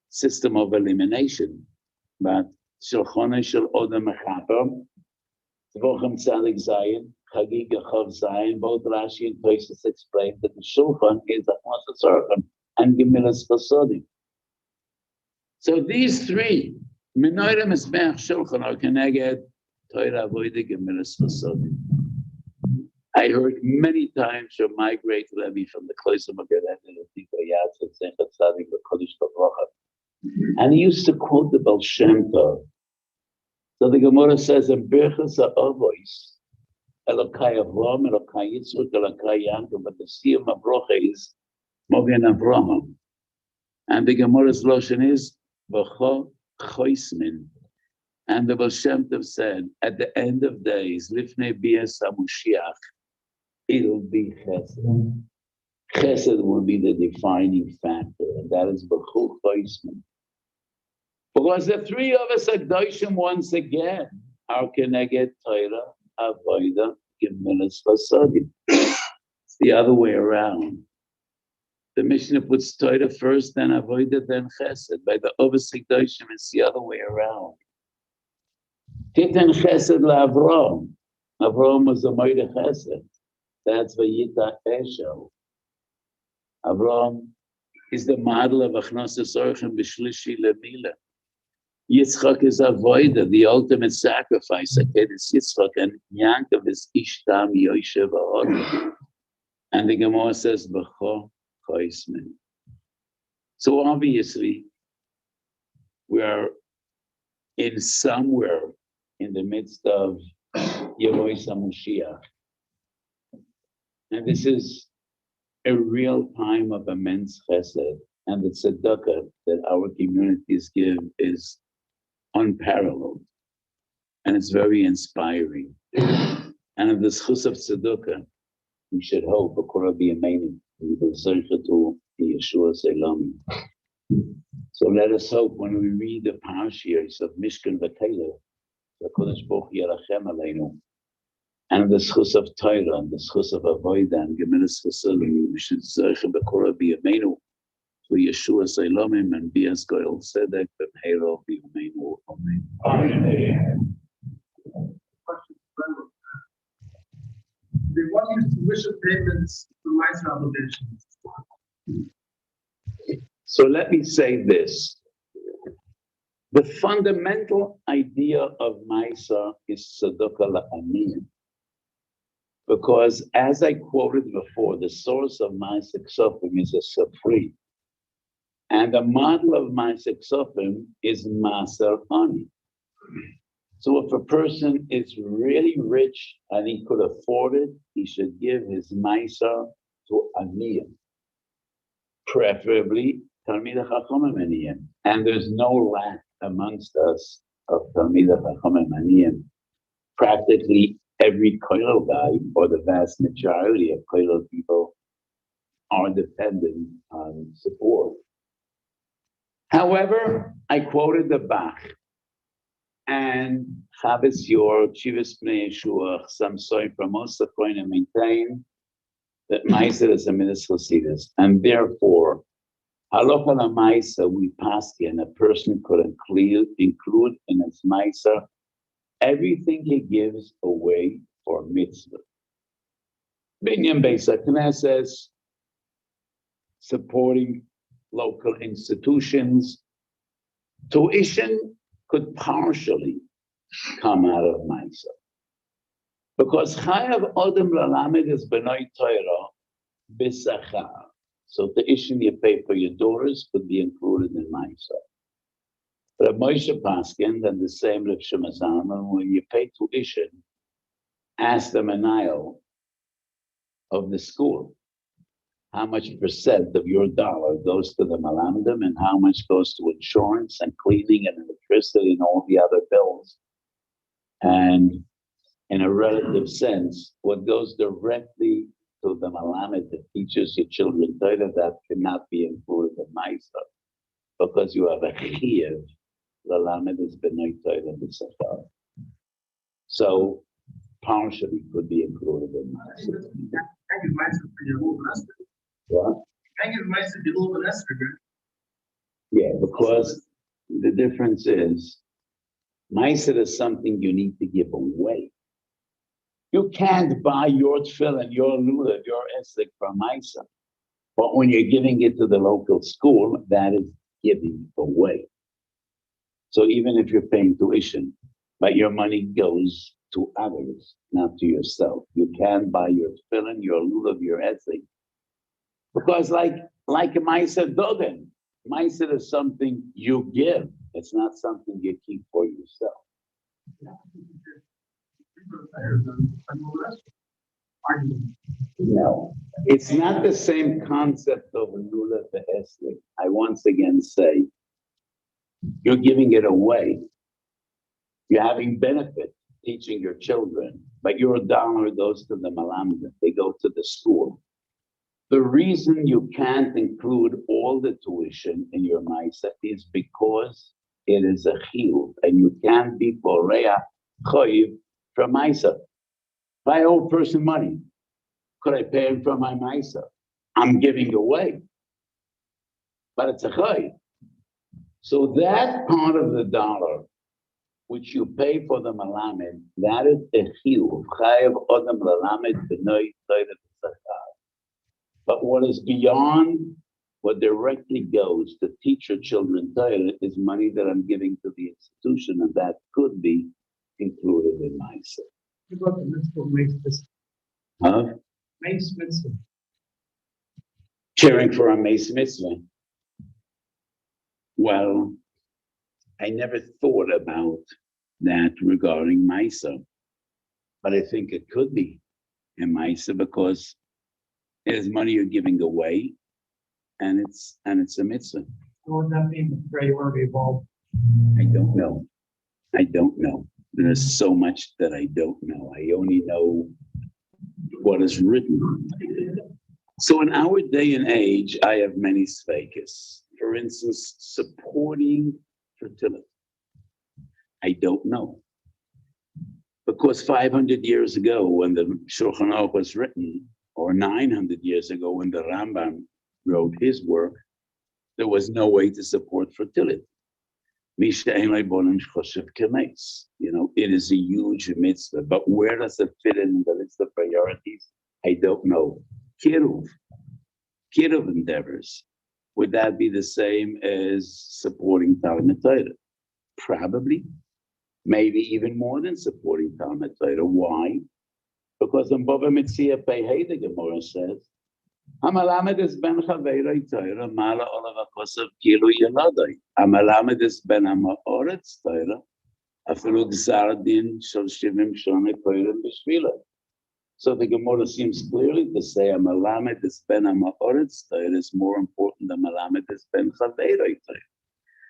system of elimination, but shulchan shel odem mechaper, Tzvochem Tzadik Zayin, Chagiga Chav Zayin, both Rashi and Tosfos explain that the shulchan is a Chassid and Gemilas Chasodim. So these three, menorah, mizbeach, shulchan, are connected. Torah, avodah, gemilas, chasodim. I heard many times from my great Rebbe from the Kloster Magadan and the Tikva Yad, Zeichat Tzadik, the Kodesh Baruch, and he used to quote the Baal Shem Tov. So the Gemara says, "In Birchas HaAvos, Elokai Avram, Elokai Yitzchak, Elokai Yaakov," but the Siyum HaBrocha is Mogen Avraham, and the Gemara's Lashon is V'cho Choismin. And the Baal Shem Tov said, at the end of days, Lifnei Bias HaMoshiach, it'll be Chesed. Chesed will be the defining factor, and that is V'cho Choismin. Because the three of us are Gdoshim once again, are Keneged Torah, Avodah, Gemilas Chasodim. It's the other way around. The Mishnah puts Torah first, then Avodah, then Chesed. By the Ovasik Doshim, it's the other way around. Titan Chesed LaAvram. Avram was a Moed Chesed. That's Vayita Eshel. Avram is the model of Achnosas Orchem B'Shlishi Lemila. Yitzchak is Avodah, the ultimate sacrifice. Akedes Yitzchak, and Yaakov is Ishtam Yoshev Ha'odom. And the Gemara says, B'cho Choismin. So obviously, we are in somewhere in the midst of Yevois HaMoshiach. And this is a real time of immense chesed. And the tzedakah that our communities give is unparalleled. And it's very inspiring. And in the schus of tzedakah, we should hope, B'korah B'yameinu, we will search to Yeshua Selam. So let us hope when we read the parashiyos of Mishkan V'Kelev, the Kodesh Baruch Yerachem Aleinu, and the schus of Torah, and the schus of Avodah, and Gemilas Chasodim, we should search B'korah B'yameinu to Yeshua Selamim and Bias Goel Tzedek B'Meiro B'yameinu. Amen.
They want you to wish payments to rights obligations.
So let me say this. The fundamental idea of Maisa is Tzedakah La'aniyim. Because as I quoted before, the source of Maisa Ksofim is a Safri. And the model of Maisa Ksofim is Maser Ani. So if a person is really rich and he could afford it, he should give his Maisa to Aniyim. Preferably Talmidei Chachamim Aniyim. And there's no lack amongst us of Talmidei Chachamim Aniyim. Practically every kollel guy, or the vast majority of kollel people, are dependent on support. However, I quoted the Bach, and Chavis Yor, Chivas Pnei Yeshua, Samsoi from Mosakoin, maintain that Maisa is a midas chasidus, and therefore, Halacha Maisa, we paskin, a person could include in his Maisa everything he gives away for mitzvah. Binyan Beis HaKnesses, supporting local institutions. Tuition could partially come out of Maisa. Because Chayav Odem Lalamed is B'nai Torah B'Sachar. So tuition you pay for your daughters could be included in Maisa. But Moshe Paskin and the same Rav Shema Zalman, when you pay tuition, ask the menayel of the school how much percent of your dollar goes to the malamedim and how much goes to insurance and cleaning and electricity and all the other bills. And in a relative sense, what goes directly to the malamed that teaches your children Torah, that cannot be included in Maisa, because you have a chiyuv. The lamed is b'nai Torah b'sachar. So partially could be included in
Hang your mice for your whole semester.
what?
Hang your mice for your whole semester.
Yeah, because the difference is, Meiser is something you need to give away. You can't buy your tefillin, your lulav, your esek from Meiser. But when you're giving it to the local school, that is giving away. So even if you're paying tuition, but your money goes to others, not to yourself. You can buy your tefillin, your lulav, your esek. Because like a Meiser doden, Meiser is something you give. It's not something you keep for yourself. No, it's not the same concept of lulav esek. I once again say, you're giving it away. You're having benefit teaching your children, but your dollar goes to the malamda. They go to the school. The reason you can't include all the tuition in your maisa is because it is a chiyuv, and you can't be boreach chayiv from maisa. If I owe a person money, could I pay him from my maisa? I'm giving away, but it's a chayiv. So that part of the dollar, which you pay for the malamed, that is a chiyuv. Chayiv odam lalamed b'noi tzayda b'tzachar. But what is beyond, what directly goes to teach your children Torah is money that I'm giving to the institution, and that could be included in my set.
What about the mitzvah makes this?
Huh?
Makes mitzvah.
Caring for a mace mitzvah. Well, I never thought about that regarding Maisa, but I think it could be in Maisa because it is money you're giving away, and it's a mitzvah.
Would that mean the priority evolved?
I don't know. I don't know. There's so much that I don't know. I only know what is written. So in our day and age, I have many sveikas. For instance, supporting fertility. I don't know. Because 500 years ago, when the Shulchan Aruch was written, or 900 years ago, when the Rambam wrote his work, there was no way to support fertility. You know, it is a huge mitzvah, but where does it fit in the list of priorities? I don't know. Kiruv endeavors. Would that be the same as supporting Talmud Torah? Probably. Maybe even more than supporting Talmud Torah. Why? Because in Bava Metzia Pei, the Gemara says, Hamalamed is ben Chaveirei Torah, Mala Olav HaKosav Kilu Yeladai. Hamalamed is ben Hamaoretz Torah, Afilu Gzar Din Shel Shivim Shonei Koyrim B'Shvila. So the Gemara seems clearly to say Hamalamed is ben Hamaoretz Torah is more important than Hamalamed is ben Chaveirei Torah.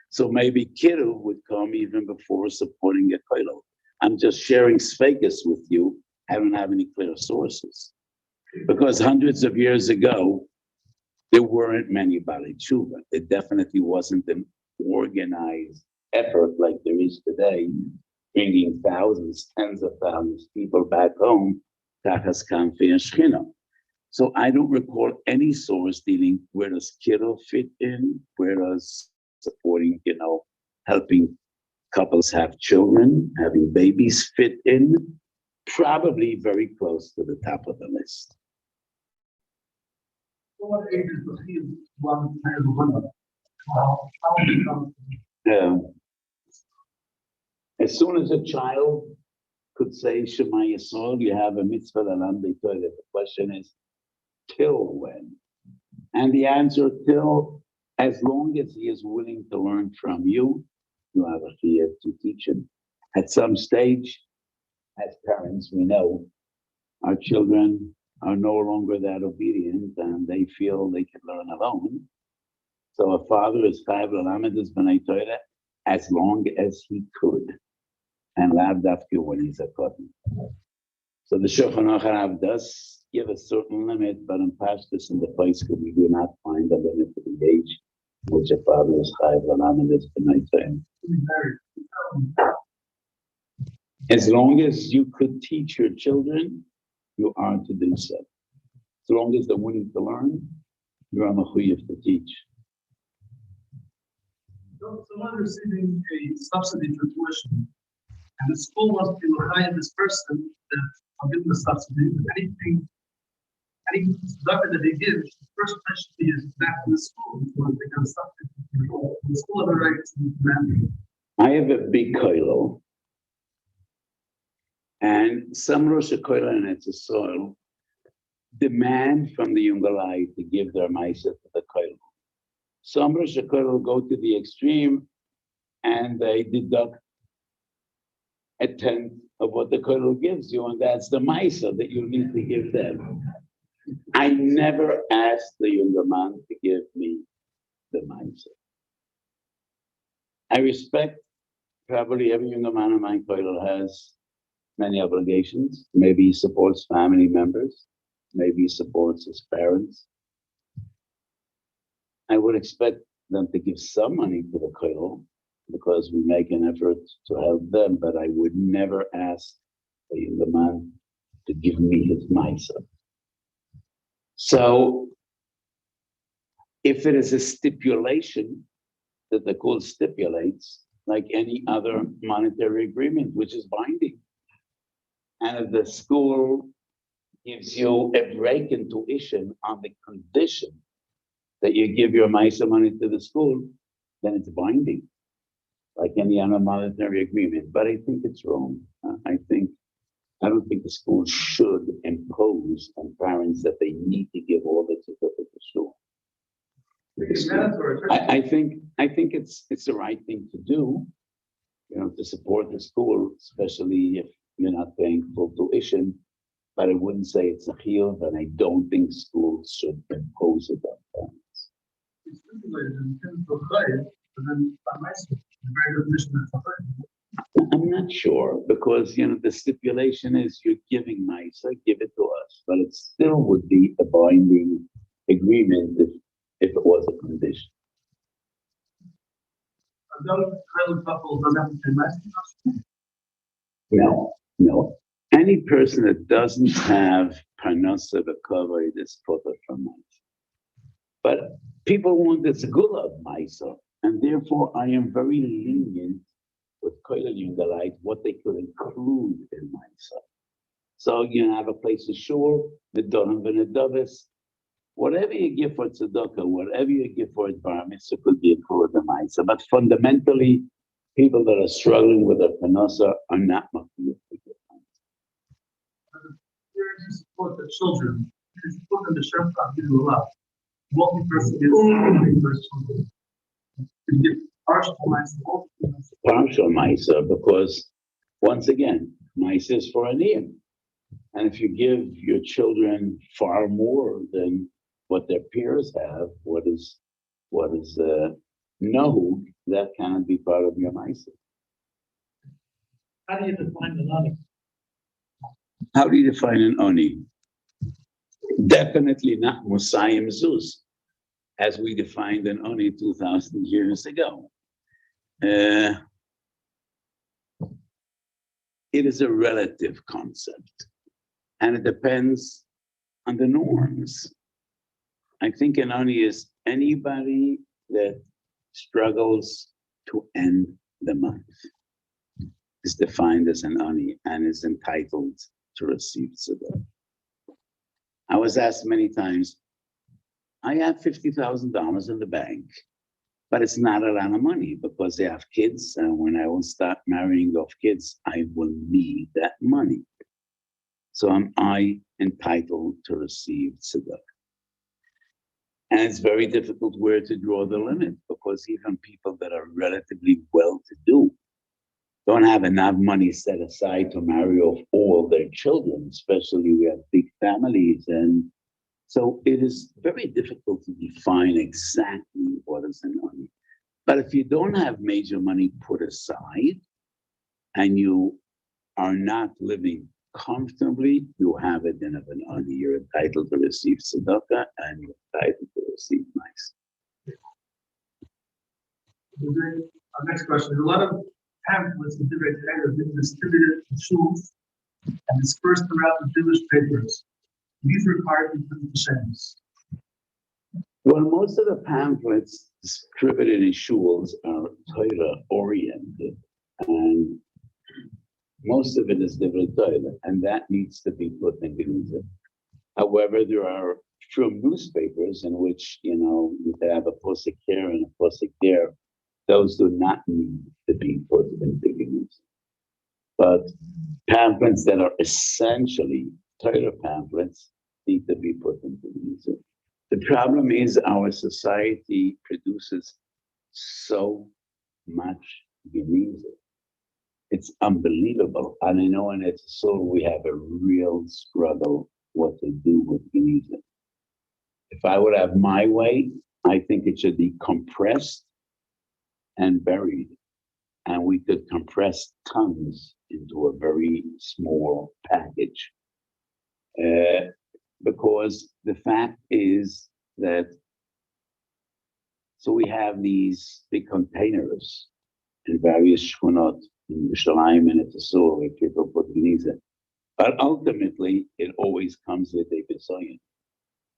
So maybe Kiru would come even before supporting a koilo. I'm just sharing sfekas with you. I don't have any clear sources. Because hundreds of years ago, there weren't many Baalei Tshuva. It definitely wasn't an organized effort like there is today, bringing thousands, tens of thousands of people back home, Tachas Kanfi and Shechina. So I don't recall any source dealing where does Kiru fit in, where does supporting, helping couples have children, having babies fit in, probably very close to the top of the list.
What age is the field one time
As soon as a child could say Shema Yisrael, you have a mitzvah l'lamdei Torah. The question is, till when? And the answer, till as long as he is willing to learn from you, you have a chiyuv to teach him. At some stage, as parents, we know our children are no longer that obedient and they feel they can learn alone. So a father is chayav l'lamed his b'nai Torah as long as he could, and lav dafka when he's a kohen. So the Shulchan Aruch does give a certain limit, but in Pashtus in the place we do not find a limit to the age which a father is chayav l'lamed his b'nai Torah. As long as you could teach your children, you are to do so. As long as they're willing to learn, you are mechuyev to teach.
So someone receiving a subsidy for tuition, and the school wants to hire this person that I'll give them the subsidy, but any tzedakah that they give, the first question is back to the school before they become subsidy. The school has a right to demand.
I have a big koilo, and some Rosh Koilo and it's a soil demand from the Yungalai to give their maisa to the koilo. Some Rosh Koilo go to the extreme and they deduct a tenth of what the koilo gives you, and that's the maisa that you need to give them. I never asked the younger man to give me the maisa. I respect probably every younger man in my koilo has many obligations. Maybe he supports family members, maybe he supports his parents. I would expect them to give some money to the koilo because we make an effort to help them, but I would never ask the younger man to give me his maisa. So if it is a stipulation that the kol stipulates, like any other monetary agreement, which is binding, and if the school gives you a break in tuition on the condition that you give your maisa money to the school, then it's binding, like any other monetary agreement. But I think it's wrong. I don't think the school should impose on parents that they need to give all the certificate to school. I think it's the right thing to do, to support the school, especially if you're not paying full tuition. But I wouldn't say it's a chiyuv, and I don't think schools should impose it on parents. I'm not sure, because the stipulation is you're giving maisa, give it to us, but it still would be a binding agreement if it was a condition. No. Any person that doesn't have parnasa v'kavod is proper from maisa. But people want this gula of maisa, and therefore I am very lenient with koilel yungalite what they could include in maisa. So have a place of shul, the dorim v'nedavis, whatever you give for tzedakah, whatever you give for bar mitzvah could be included in maisa. But fundamentally, people that are struggling with their parnasa are not makiyah to give maisa.
To support the children, to support them to share love. Multi-person is children. To give partial maisa.
Partial maisa, because once again, maisa is for a niyam. And if you give your children far more than what their peers have, what is nahug, that cannot be part of your maisa.
How do you define an oni?
How do you define an oni? Definitely not Musayim Zuz, as we defined an oni 2,000 years ago. It is a relative concept, and it depends on the norms. I think an oni is anybody that struggles to end the month is defined as an oni and is entitled to receive tzedakah. I was asked many times, I have $50,000 in the bank, but it's not a lot of money because they have kids, and when I will start marrying off kids, I will need that money. So am I entitled to receive tzedakah? And it's very difficult where to draw the limit, because even people that are relatively well-to-do don't have enough money set aside to marry off all their children, especially we have big families. And so it is very difficult to define exactly what is an oni. But if you don't have major money put aside and you are not living comfortably, you have a din of an oni. You're entitled to receive tzedakah and you're entitled to receive maisa.
Our next question. A lot of pamphlets and different have been distributed to schools and dispersed throughout the Jewish papers. These required to put the shames.
Well, most of the pamphlets distributed in shuls are Torah oriented, and most of it is different Torah, and that needs to be put in Geniza. However, there are from newspapers in which, you have a posik here and a posik there. Those do not need to be put in Geniza. But pamphlets that are essentially Torah pamphlets need to be put in Geniza. The problem is our society produces so much Geniza. It's unbelievable. And I know in Tzedokah we have a real struggle what to do with Geniza. If I would have my way, I think it should be compressed and buried. And we could compress tons into a very small package. Because the fact is that, so we have these big containers in various shkunot, in Yerushalayim and Tzedokah, where people put Geniza. But ultimately, it always comes with a bizayon.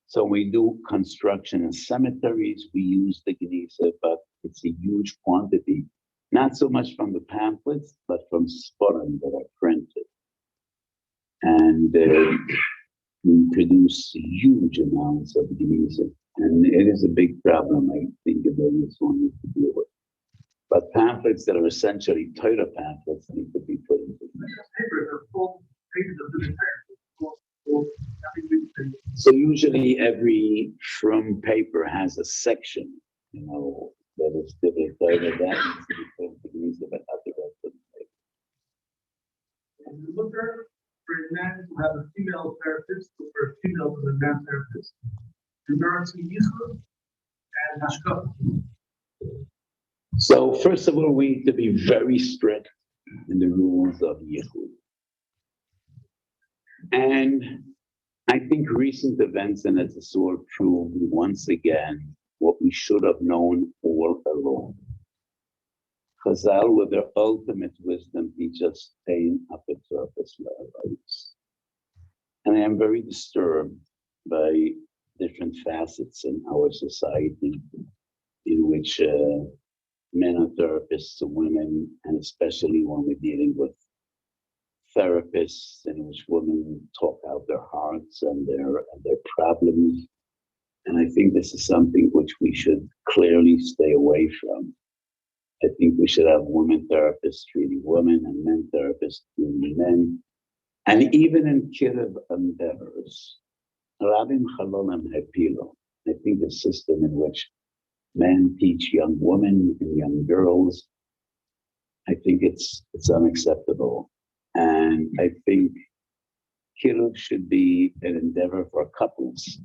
So we do construction in cemeteries, we use the Geniza, but it's a huge quantity. Not so much from the pamphlets, but from sporim that are printed. And we produce huge amounts of Geniza. And it is a big problem, I think, that this one needs to deal with. But pamphlets that are essentially Torah pamphlets need to be put into So usually every from paper has a section, that is different Torah, that needs to be put into Geniza, but not the rest of the paper.
And you look for a man to have a female therapist or for a female to have a man therapist. Remember to Yichud and Hashkaf.
So first of all, we need to be very strict in the rules of Yichud. And I think recent events in Tzedokah proved once again what we should have known all along. Chazal, with their ultimate wisdom, teach us pain up at surface levels. And I am very disturbed by different facets in our society in which men are therapists to women, and especially when we're dealing with therapists in which women talk out their hearts and their problems. And I think this is something which we should clearly stay away from. I think we should have women therapists treating women and men therapists treating men. And even in Kiruv endeavors, Rabim Chalolim Hepilo, I think the system in which men teach young women and young girls, I think it's unacceptable. And I think Kiruv should be an endeavor for couples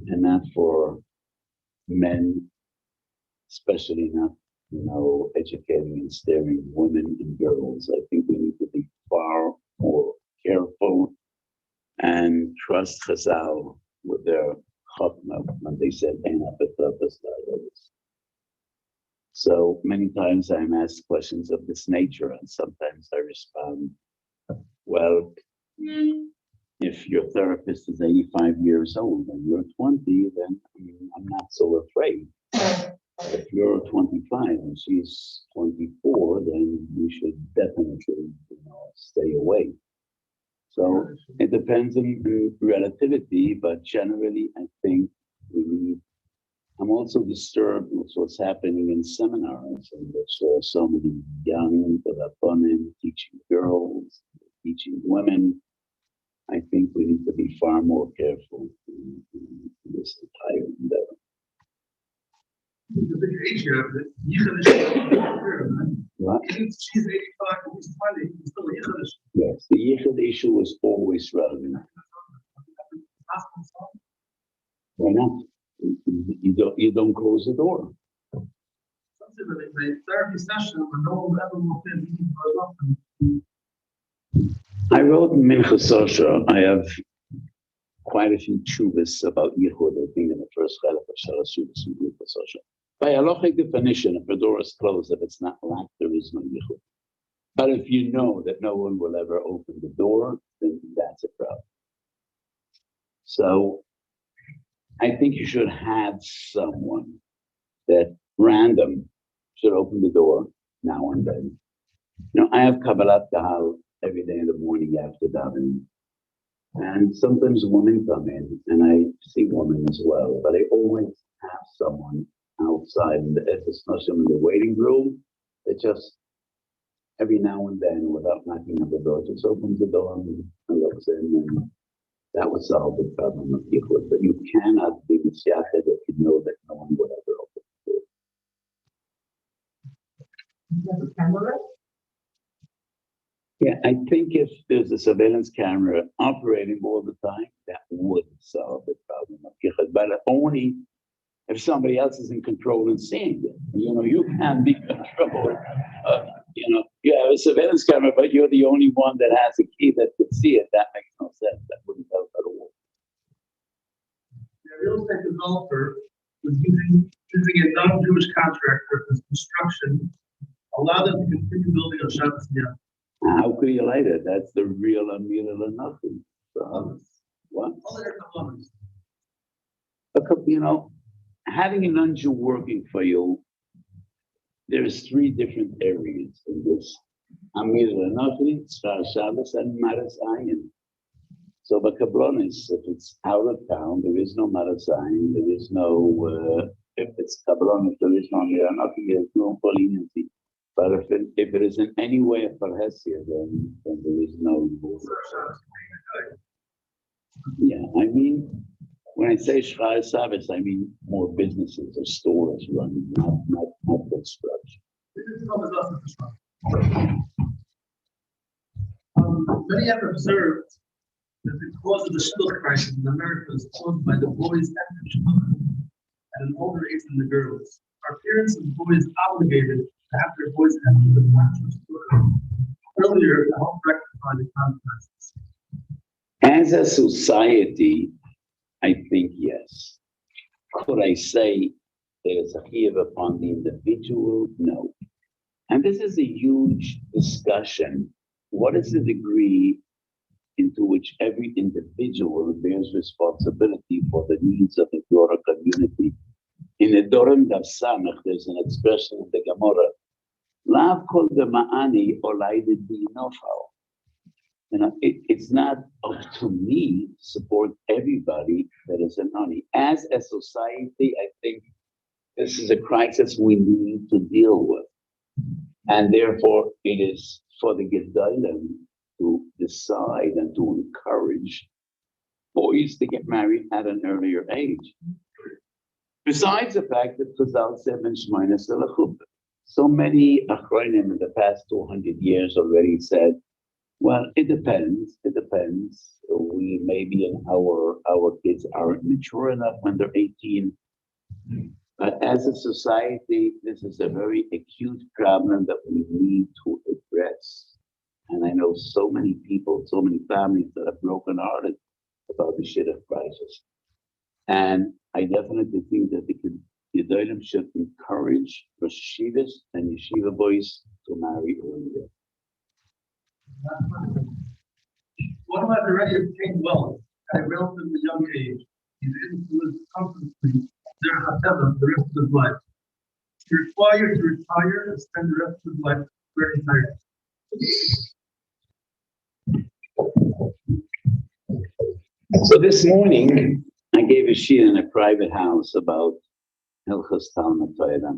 and not for men, especially not, educating and steering women and girls. I think we need to be far more careful and trust Chazal with their chokmah when they said, so many times I'm asked questions of this nature, and sometimes I respond, well, if your therapist is 85 years old and you're 20, then I'm not so afraid. If you're 25 and she's 24, then you should definitely, stay away. So it depends on relativity, but generally I think I'm also disturbed with what's happening in seminars in which there are so many young Rabbanim teaching girls, teaching women. I think we need to be far more careful in this entire endeavor.
The big age you have, Yichud.
What?
She's 85 and he's 20, he's still a Yichud.
Yes, the Yichud issue is always relevant. Why not? You don't close the door.
Something like a therapy session where no one ever walked in, even for
I wrote in Minchas Osher, I have quite a few tshuvas about Yichud, I think in the first chelek of Shalosh Tshuvas in Minchas Osher. By halachic definition, if a door is closed, if it's not locked, there is is no yichud. But if you know that no one will ever open the door, then that's a problem. So I think you should have someone that random should open the door now and then. I have Kabbalat Kahal every day in the morning after davening. And sometimes women come in, and I see women as well, but I always have someone outside in the waiting room that just every now and then, without knocking on the door, just opens the door and looks in, and that would solve the problem of yichud. But you cannot be misyached if you know that no one would ever open the door.
You have a camera?
Yeah, I think if there's a surveillance camera operating all the time, that would solve the problem of yichud. But only if somebody else is in control and seeing it. You can't be controlled. You have a surveillance camera, but you're the only one that has a key that could see it. That makes no sense. That wouldn't help at all.
A real estate developer was using a non-Jewish contractor for construction, allow them to continue building on Shabbos Yom.
How could you like that? That's the real Amir nothing. So, what? Because, having a non-Jew working for you, there's three different areas in this. Amir nothing, Shar Shabbos, and Maras Ayin. So, Kablonis, if it's out of town, there is no Maras Ayin, there is no, if it's Kablonis, there is no Amir nothing, there's no leniency. But if it is in any way a parhesia, then there is no. Yeah, I mean, when I say Shchar Shabbos, I mean more businesses or stores running, not construction.
Many have observed that the cause of the shul crisis in America is caused by the boys at the shul at an older age than the girls. Are parents and boys obligated to have their boys enter the practice earlier to help rectify the consequences?
As a society, I think yes. Could I say there is a chiyuv upon the individual? No. And this is a huge discussion. What is the degree into which every individual bears responsibility for the needs of the Torah community? In the Dorim Daf Samech, there's an expression in the Gemara, Lav kol de ma'ani olaydid bi'nofal. It's not up to me to support everybody that is an ani. As a society, I think this is a crisis we need to deal with. And therefore, it is for the Gedolim to decide and to encourage boys to get married at an earlier age. Besides the fact that Chazal said in Shemaina Selachub, so many Achronim in the past 200 years already said, well, it depends. We maybe our kids aren't mature enough when they're 18. But as a society, this is a very acute problem that we need to address. And I know so many people, so many families that are brokenhearted about the shidduch crisis. And I definitely think that the Gedolim should encourage Rosh Yeshivas and Yeshiva boys to marry earlier.
One who has already obtained wealth at a relatively young age is able to live comfortably the rest of his life. He's required to retire and spend the rest of his life very tired.
So this morning, I gave a shiur in a private house about Hilchos Talmud Torah.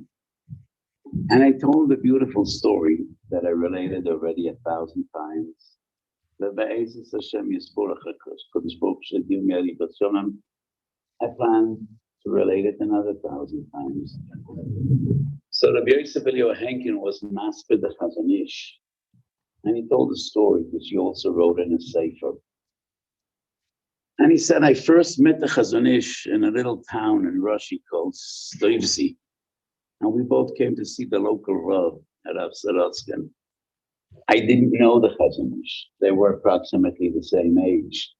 And I told a beautiful story that I related already 1,000 times. I plan to relate it another 1,000 times. So Rabbi Yosef Eliyahu Henkin was Maspid the Chazon Ish, and he told a story which he also wrote in a sefer. And he said, I first met the Chazon Ish in a little town in Rashi called Stoivzi. And we both came to see the local Rav, Harav Weiss. I didn't know the Chazon Ish. They were approximately the same age.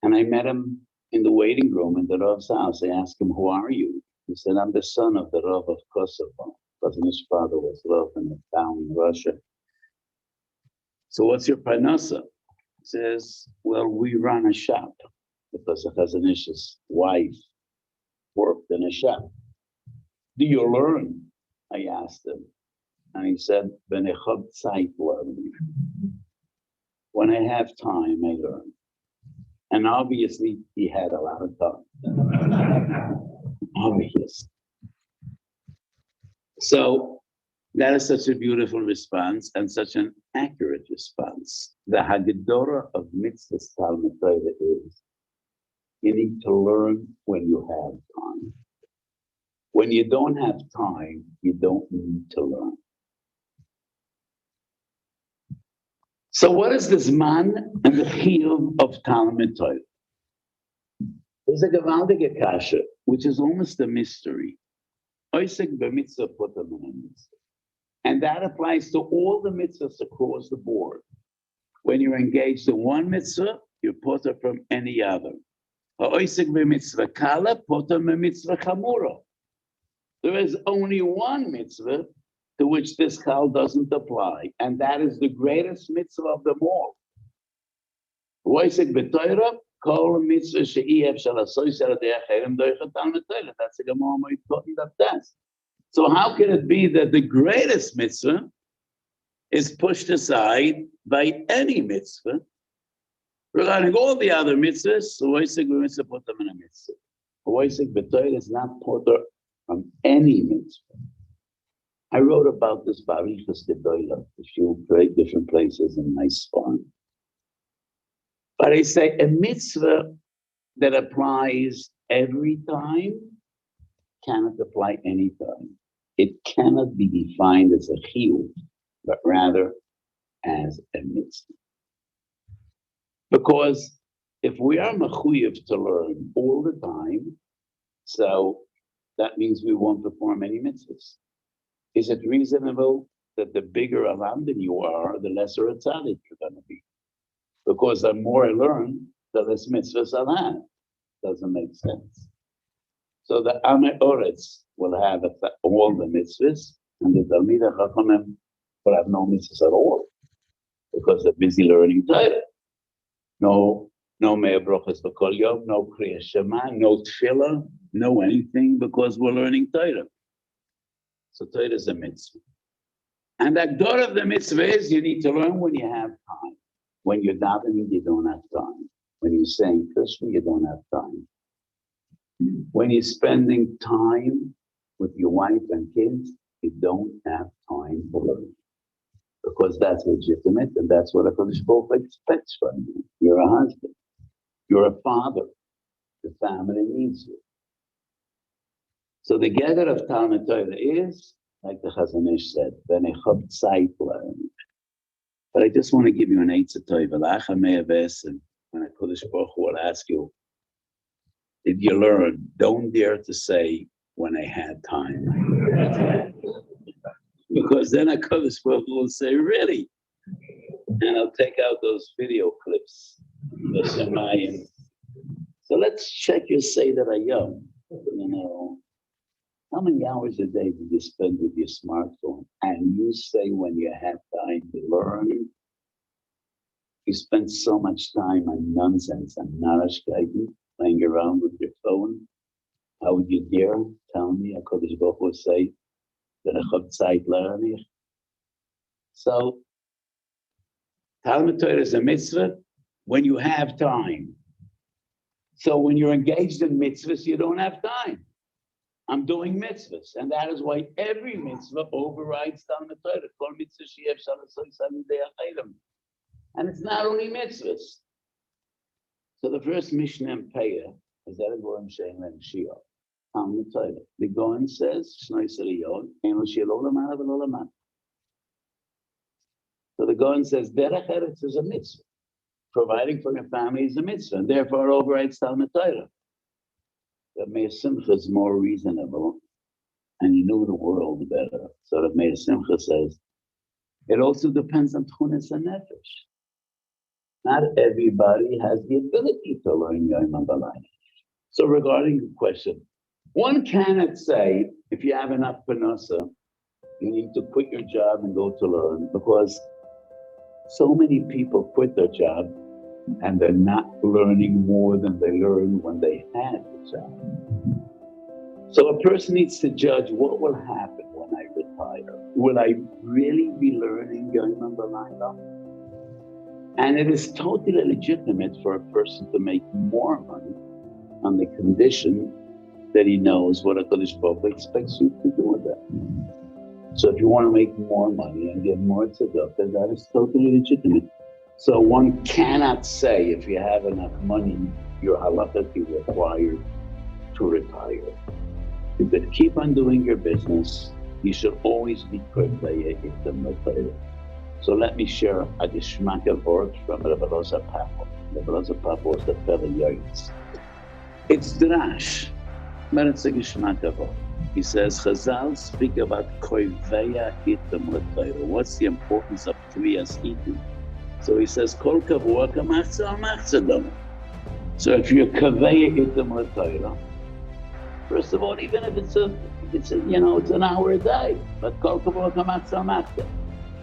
And I met him in the waiting room in the Rav's house. I asked him, who are you? He said, I'm the son of the Rav of Kosovo. Cousin his father was local in a town in Russia. So what's your parnasa? He says, well, we run a shop because the Cousin Ish's wife worked in a shop. Do you learn? I asked him. And he said, when I have Zeit learning. When I have time, I learn. And obviously, he had a lot of time. Obvious. So that is such a beautiful response and such an accurate response. The Haggadah of Mitzvah Talmud Torah is, you need to learn when you have time. When you don't have time, you don't need to learn. So what is this man and the chiyuv of Talmud Torah? There's a gewaltige kasha, which is almost a mystery. Oisek b'mitzvah putam mitzvah. And that applies to all the mitzvahs across the board. When you're engaged in one mitzvah, you're putter from any other. Oisek b'mitzvah kala putam mitzvah chamura. There is only one mitzvah to which this kal doesn't apply, and that is the greatest mitzvah of them all. Oisek b'toira kol mitzvah she'iev shalasoy derech doichat Talmud Torah. That's the Gemara talking about that. So how can it be that the greatest mitzvah is pushed aside by any mitzvah regarding all the other mitzvahs? Oisek b'mitzvah putam in a mitzvah. Oisek b'toira is not putter from any mitzvah. I wrote about this Barichas Gedoyla, a few very different places in my spine. But I say a mitzvah that applies every time cannot apply any time. It cannot be defined as a chiyuv, but rather as a mitzvah. Because if we are mechuyev to learn all the time, so that means we won't perform any mitzvahs. Is it reasonable that the bigger a lamdan you are, the lesser a tzaddik you're going to be? Because the more I learn, the less mitzvahs I'll have. Doesn't make sense. So the Amei Oretz will have all the mitzvahs, and the Talmidei Chachamim will have no mitzvahs at all, because they're busy learning Torah. No Mea Brochas B'Kol Yom, no Kriya Shema, no Tefillah, no anything, because we're learning Torah. So Torah is a mitzvah. And the Gdor of the mitzvah is you need to learn when you have time. When you're davening, you don't have time. When you're saying Krishna, you don't have time. When you're spending time with your wife and kids, you don't have time to learn. Because that's legitimate, and that's what a Kodesh Baruch Hu expects from you. You're a husband. You're a father. The family needs you. So the gather of Talmud Torah is, like the Chazon Ish said, "V'nechab tzeit learn." But I just want to give you an eitzah tova. L'achar mea v'esem, when a Kodesh Baruch Hu will ask you, "Did you learn?" Don't dare to say, "When I had time," because then a Kodesh Baruch Hu will say, "Really?" And I'll take out those video clips, the Mayim. So let's check your Seder Hayom. You know. How many hours a day do you spend with your smartphone? And you say when you have time to learn, you spend so much time on nonsense and narashkeiten, playing around with your phone. How would you dare tell me, a Kodesh Baruch Hu say, that I have Zeit learning? So, Talmud Torah is a mitzvah when you have time. So when you're engaged in mitzvahs, you don't have time. I'm doing mitzvahs, and that is why every mitzvah overrides Talmud Torah. And it's not only mitzvahs. So the first Mishnah in Peah is that of Gorim Shein Lem Shia. Talmud Torah. The Goin says, Shnoi Seliyon, Eno Shia Lo Lamana V'Lo Lamana. So the Goin says, Derech Eretz is a mitzvah. Providing for your family is a mitzvah, and therefore it overrides Talmud Torah. That Meir Simcha is more reasonable, and you know the world better. So that Meir Simcha says, it also depends on Tchunas and Nefesh. Not everybody has the ability to learn Yom HaBalayim. So regarding the question, one cannot say, if you have enough panasa, You need to quit your job and go to learn, because so many people quit their job and they're not learning more than they learned when they had the job. So a person needs to judge, what will happen when I retire? Will I really be learning going on the line? And it is totally legitimate for a person to make more money on the condition that he knows what HaKadosh Baruch Hu expects you to do with that. So if you want to make more money and give more tzedakah, that is totally legitimate. So one cannot say if you have enough money, you're halachically required to retire. You could keep on doing your business. You should always be kavaya itam l'Torah. So let me share a geschmack of words from Rabbi Elazar Papa. Rabbi Elazar Papa was the fellow Yoitz. It's drash, but it's a geschmack of words. He says, Chazal speak about kavaya itam l'Torah. What's the importance of kriyas itam? So he says, kol kavua kamachza al-machza dama. So if you're kavaya itam l'Torah, first of all, even if it's an hour a day, but kol kavua kamachza al-machza.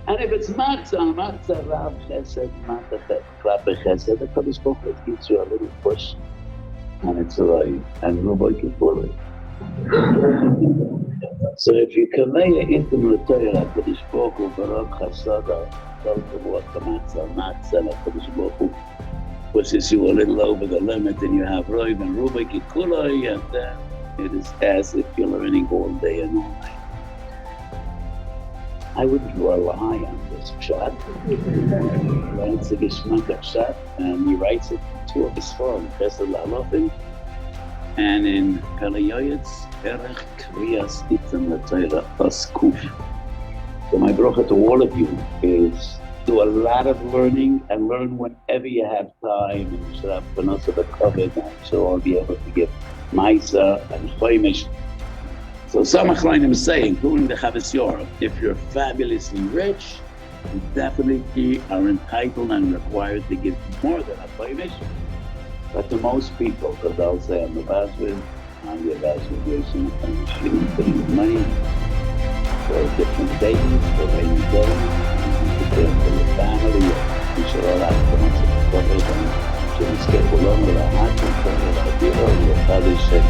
And if it's matzah, rav chesed, matachet, klape chesed, the Kadosh Baruch Hu gives you a little push, and it's right, and rubai kipurah. So if you kavaya itam l'Torah, Kadosh Baruch Hu barak chasada, kol kavua kamatzah, matzah, Kadosh Baruch Hu pushes you a little over the limit, and you have roiv and rubai kipurah, and then it is as if you're learning all day and all night. I wouldn't rely on this pshat. It's a geschmack pshat, and he writes it in two of his forms, Chesed La'alofim, and in Kalayoyetz, Erech Kriyas Itam L'Torah, As Kuf. So my bracha to all of you is do a lot of learning, and learn whenever you have time, and you should have Panasa B'Kovid, and you should all be able to give Maisa and Choimish. So some Achronim is saying, including the Chavis Yorah, if you're fabulously rich, you definitely are entitled and required to give more than a Choimish. But to most people, because they'll say, I'm the Basvin, I'm the Basvin, you're some putting money for different days, for rainy days, for the family, we should all have to much of the and shouldn't skip along with our heart, and with our dear, your father said,